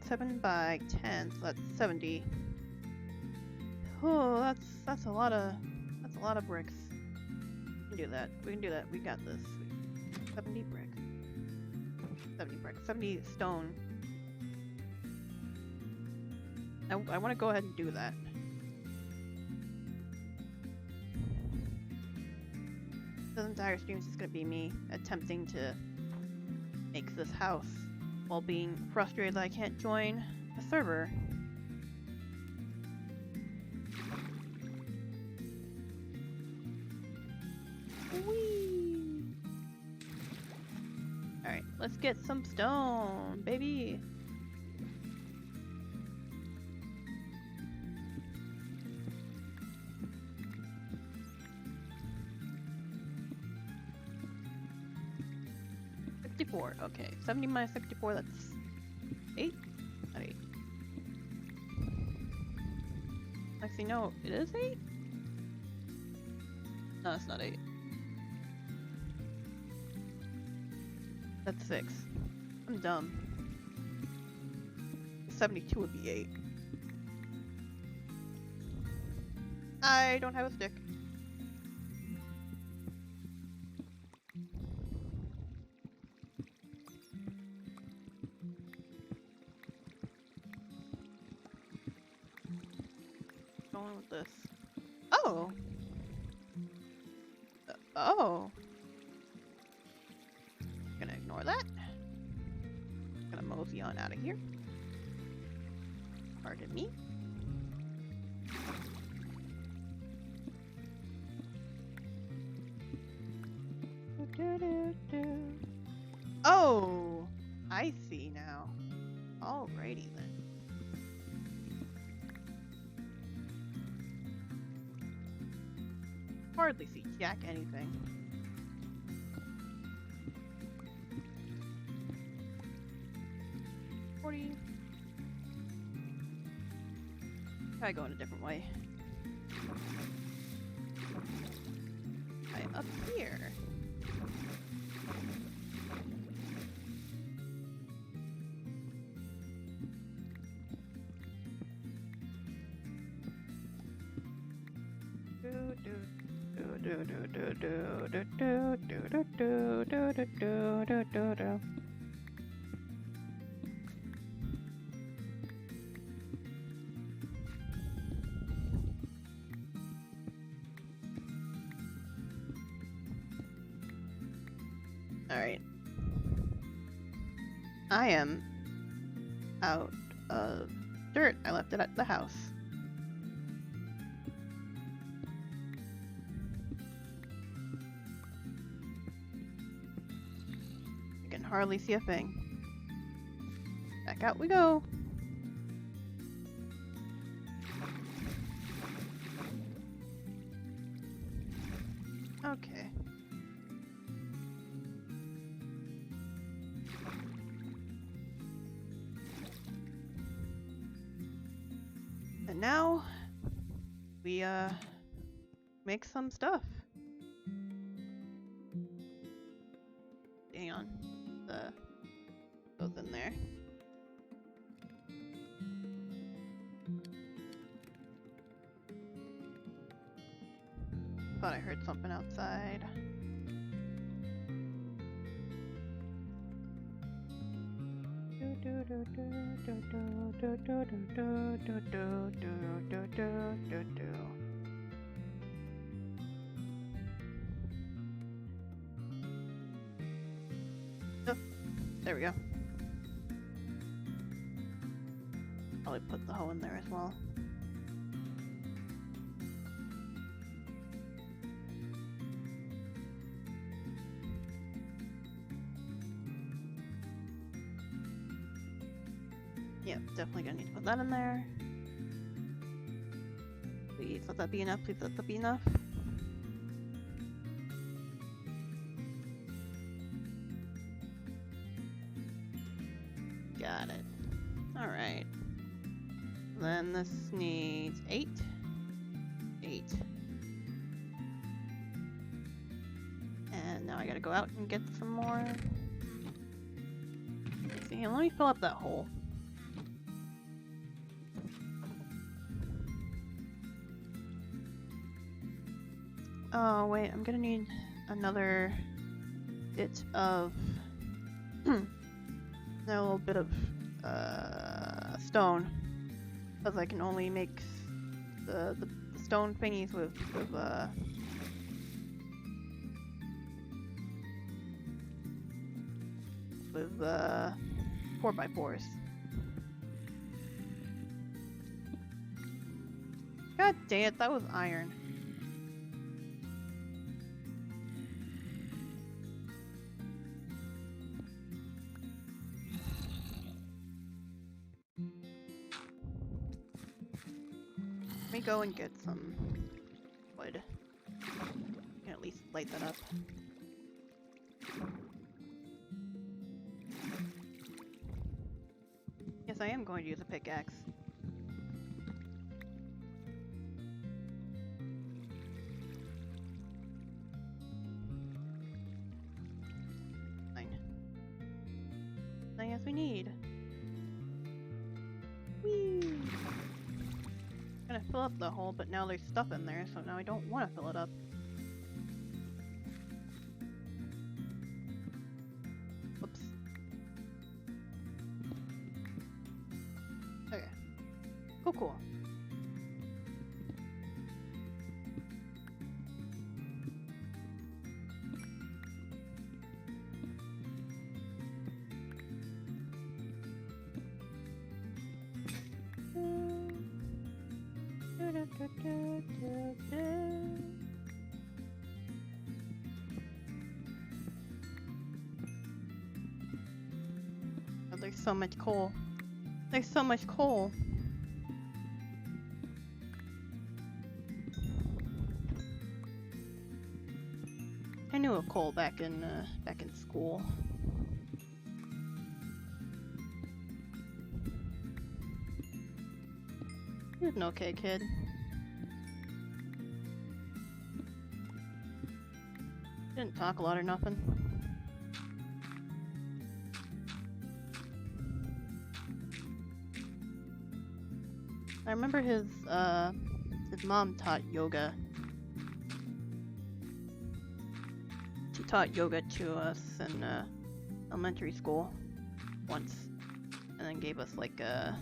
7 by 10, so that's 70. Oh, that's a lot of bricks. We can do that. We can do that. We got this. 70 bricks. 70 bricks. 70 stone. I want to go ahead and do that. This entire stream is just gonna be me attempting to make this house while being frustrated that I can't join the server. Whee! Alright, let's get some stone, baby! Okay, 70 minus 64, that's 8? Not 8. Actually, no, it is 8? No, it's not 8. That's 6. I'm dumb. 72 would be 8. I don't have a stick. Going with this. Oh! Oh! Gonna ignore that. Gonna mosey on out of here. Pardon me. Oh! I see now. Alrighty then. Hardly see jack anything. Try going a different way. Try up here. Alright. I am out of dirt. I left it at the house. I can hardly see a thing. Back out we go. Okay. And now we make some stuff. Hang on. Goes in there. Thought I heard something outside. Oh, there we go. Probably put the hoe in there as well. Yep, definitely gonna need to put that in there. Please let that be enough. Please let that be enough. Got it. Alright. Then this needs 8. 8. And now I gotta go out and get some more. Let's see, let me fill up that hole. Oh wait, I'm gonna need another bit of a little bit of stone, because I can only make the stone thingies with 4x4s. God dang it, that was iron. Let me go and get some wood. I can at least light that up. Yes, I am going to use a pickaxe. Fine. Nothing else we need. Whee! I'm gonna fill up the hole, but now there's stuff in there, so now I don't want to fill it up. Whoops. Okay. Cool. Oh, there's so much coal. There's so much coal. I knew of coal back in school. He was an okay kid. Didn't talk a lot or nothing. I remember his mom taught yoga. taught yoga to us in elementary school once, and then gave us like a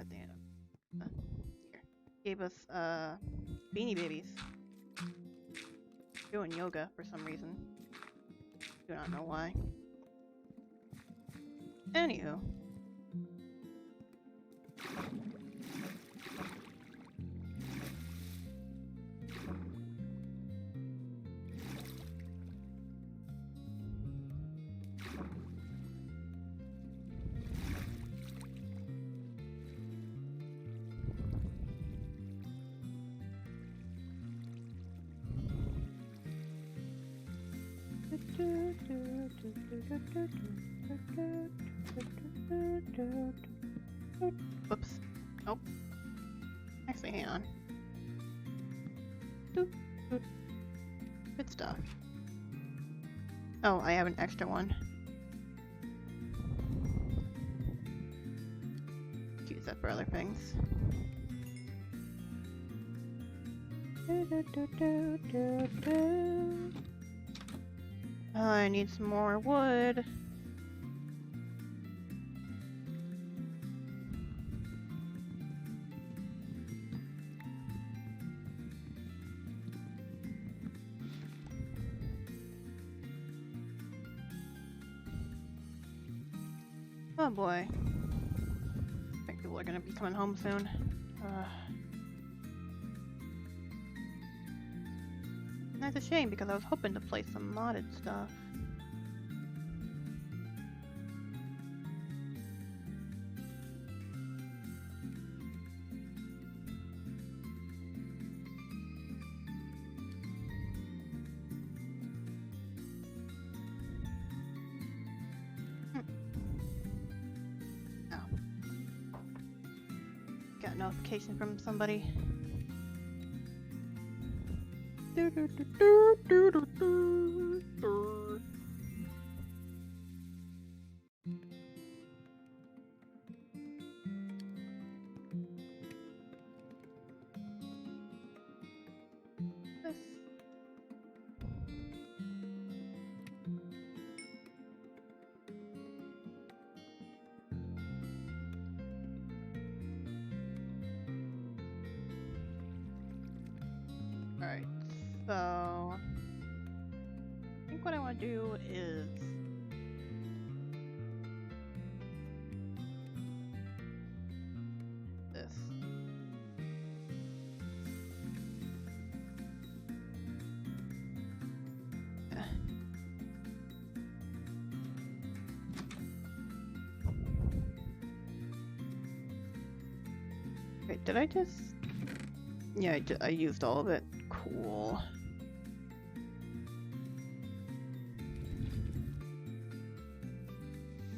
here. Gave us Beanie Babies. Doing yoga for some reason. Do not know why. Anywho. Whoops. Nope. Actually, hang on. Good stuff. Oh, I have an extra one. Use that for other things. I need some more wood. Oh boy. I think people are gonna be coming home soon. That's a shame because I was hoping to play some modded stuff. Got a notification from somebody. Alright, so I think what I want to do is this. Wait, did I just... Yeah, I used all of it. Cool.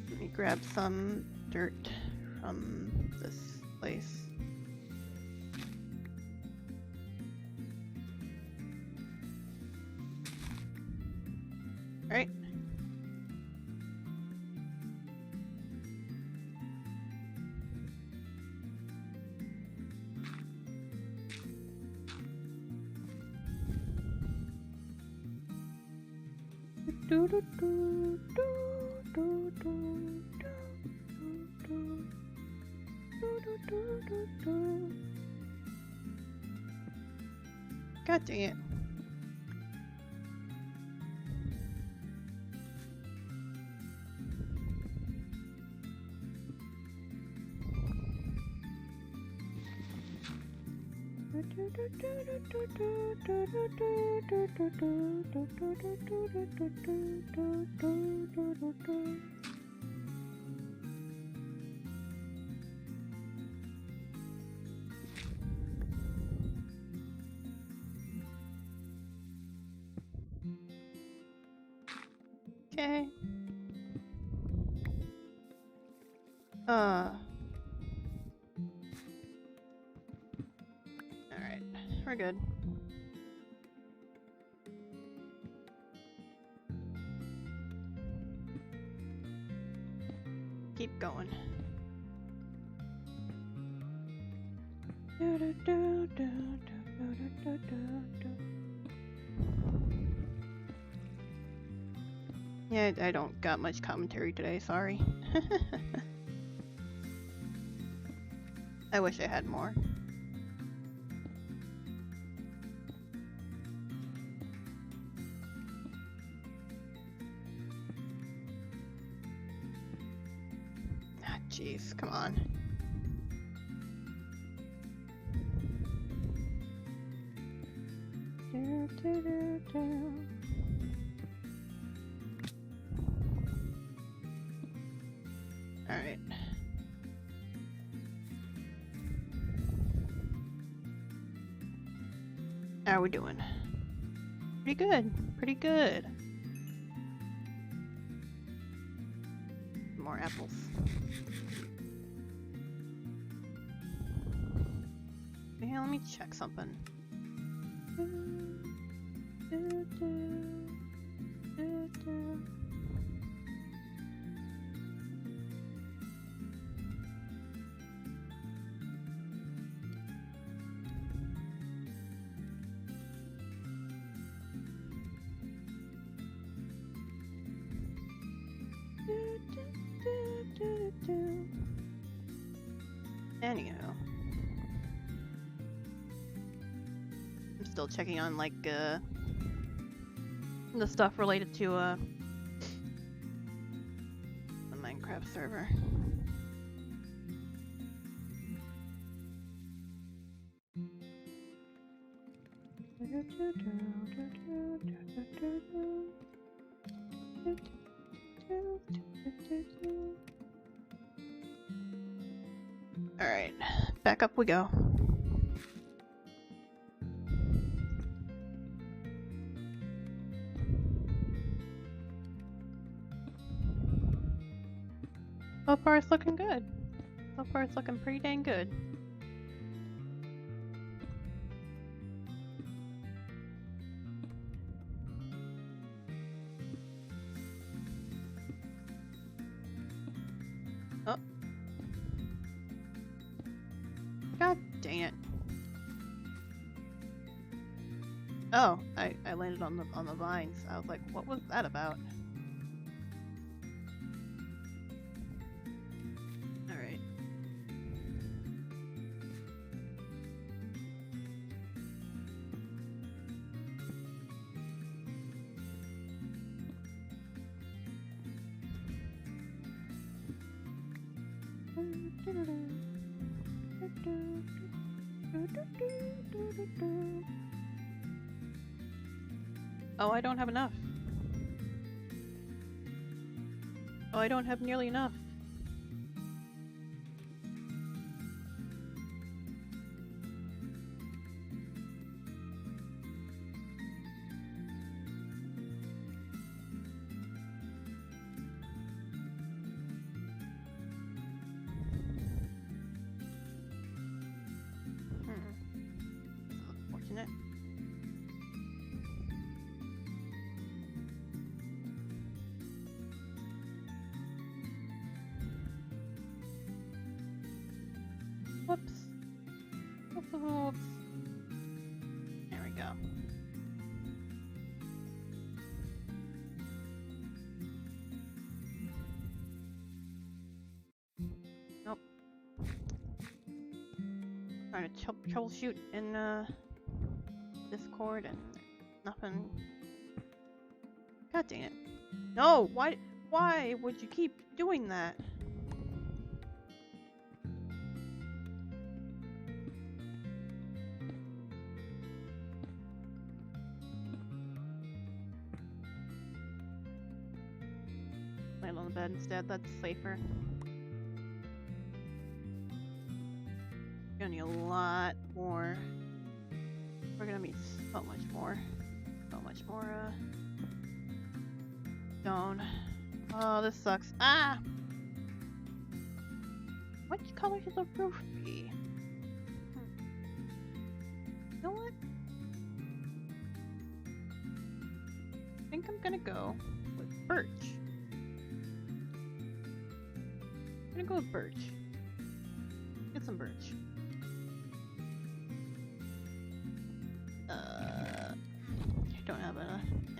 Let me grab some dirt from this place. All right. God dang it. Okay. Alright, we're good. Keep going. Yeah, I don't got much commentary today, sorry. I wish I had more. Ah, jeez, come on. Alright. How are we doing? Pretty good. Pretty good. More apples. Yeah, let me check something. Anyhow, I'm still checking on like the stuff related to the Minecraft server. Alright, back up we go. So far it's looking good. So far it's looking pretty dang good. Oh. God dang it. Oh, I landed on the vines. I was like, what was that about? Alright. Oh, I don't have enough. Oh, I don't have nearly enough. Unfortunate. Whoops. Whoops. There we go. Nope. Trying to troubleshoot in Discord and nothing. God dang it. No, why would you keep doing that? Land on the bed instead, that's safer. We're gonna need a lot more. We're gonna need so much more. So much more, stone. Oh, this sucks. Ah! What color should the roof be? You know what? I think I'm gonna go with birch. I'm gonna go with birch. Get some birch.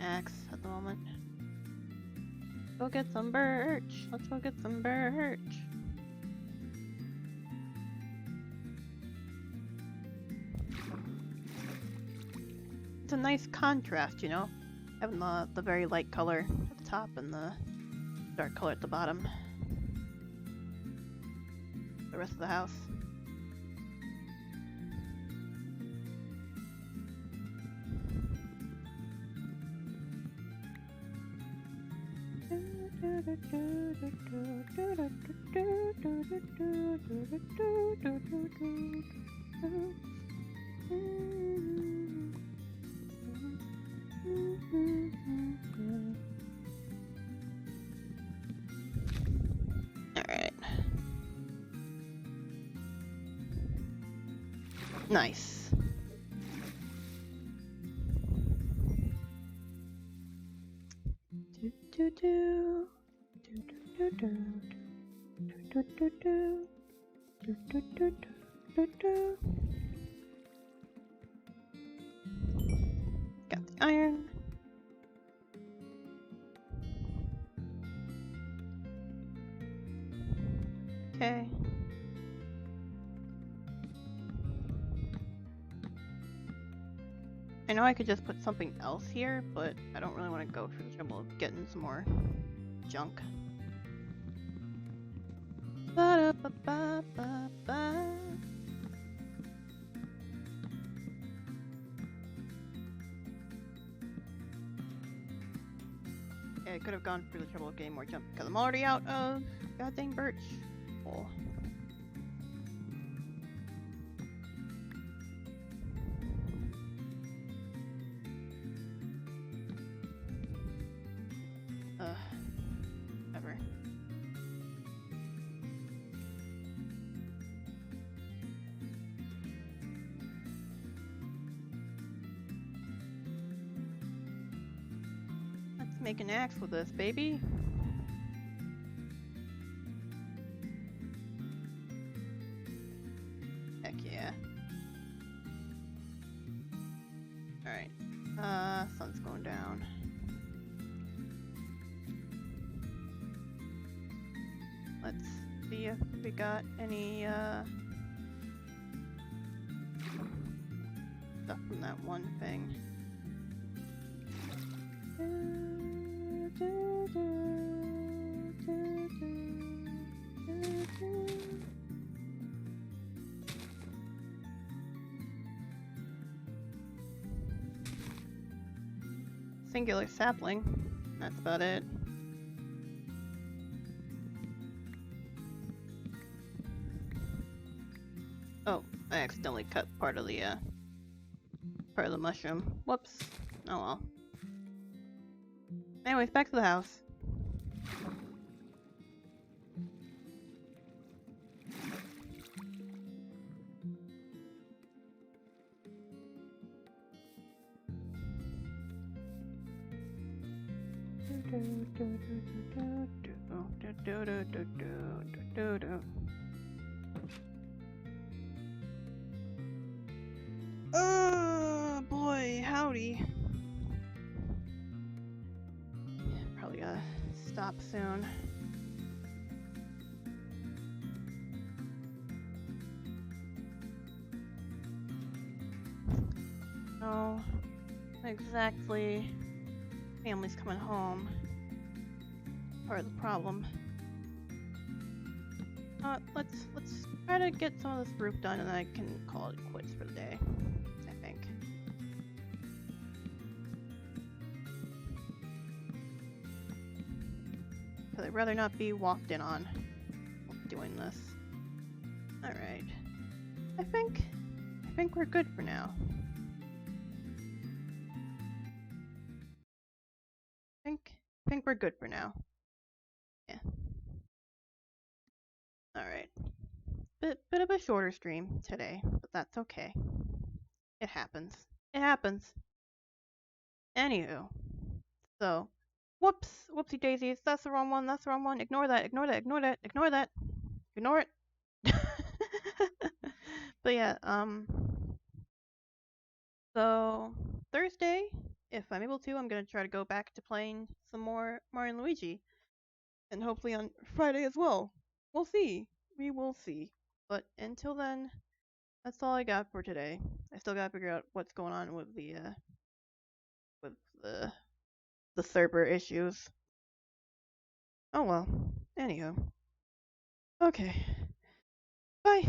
axe at the moment. Go get some birch. Let's go get some birch. It's a nice contrast, you know? Having the very light color at the top and the dark color at the bottom. The rest of the house. Alright. Nice. Got the iron. Okay. I know I could just put something else here, but I don't really want to go through the trouble of getting some more junk. Ba-da-ba-ba-ba-ba. Yeah, I could have gone through the trouble of getting more junk because I'm already out of goddamn birch. Oh. Ever. Let's make an axe with this, baby. Heck yeah. Alright. Sun's going down. Let's see if we got any, stuff from that one thing. Singular sapling. That's about it. Oh, I accidentally cut part of the mushroom. Whoops. Oh well. Anyways, back to the house. Oh boy, howdy. Probably gotta stop soon. Oh, exactly. Family's coming home. Part of the problem. Let's try to get some of this roof done, and then I can call it quits for the day. I think. Because I'd rather not be walked in on doing this. All right. I think we're good for now. I think we're good for now. Yeah. Alright. Bit of a shorter stream today, but that's okay. It happens. It happens. Anywho. So, whoops, whoopsie daisies, that's the wrong one, that's the wrong one. Ignore that, ignore that, ignore that, ignore that. Ignore it. But yeah, so Thursday if I'm able to, I'm gonna try to go back to playing some more Mario and Luigi, and hopefully on Friday as well. We'll see. We will see. But until then, that's all I got for today. I still gotta figure out what's going on with with the the server issues. Oh well. Anywho. Okay. Bye.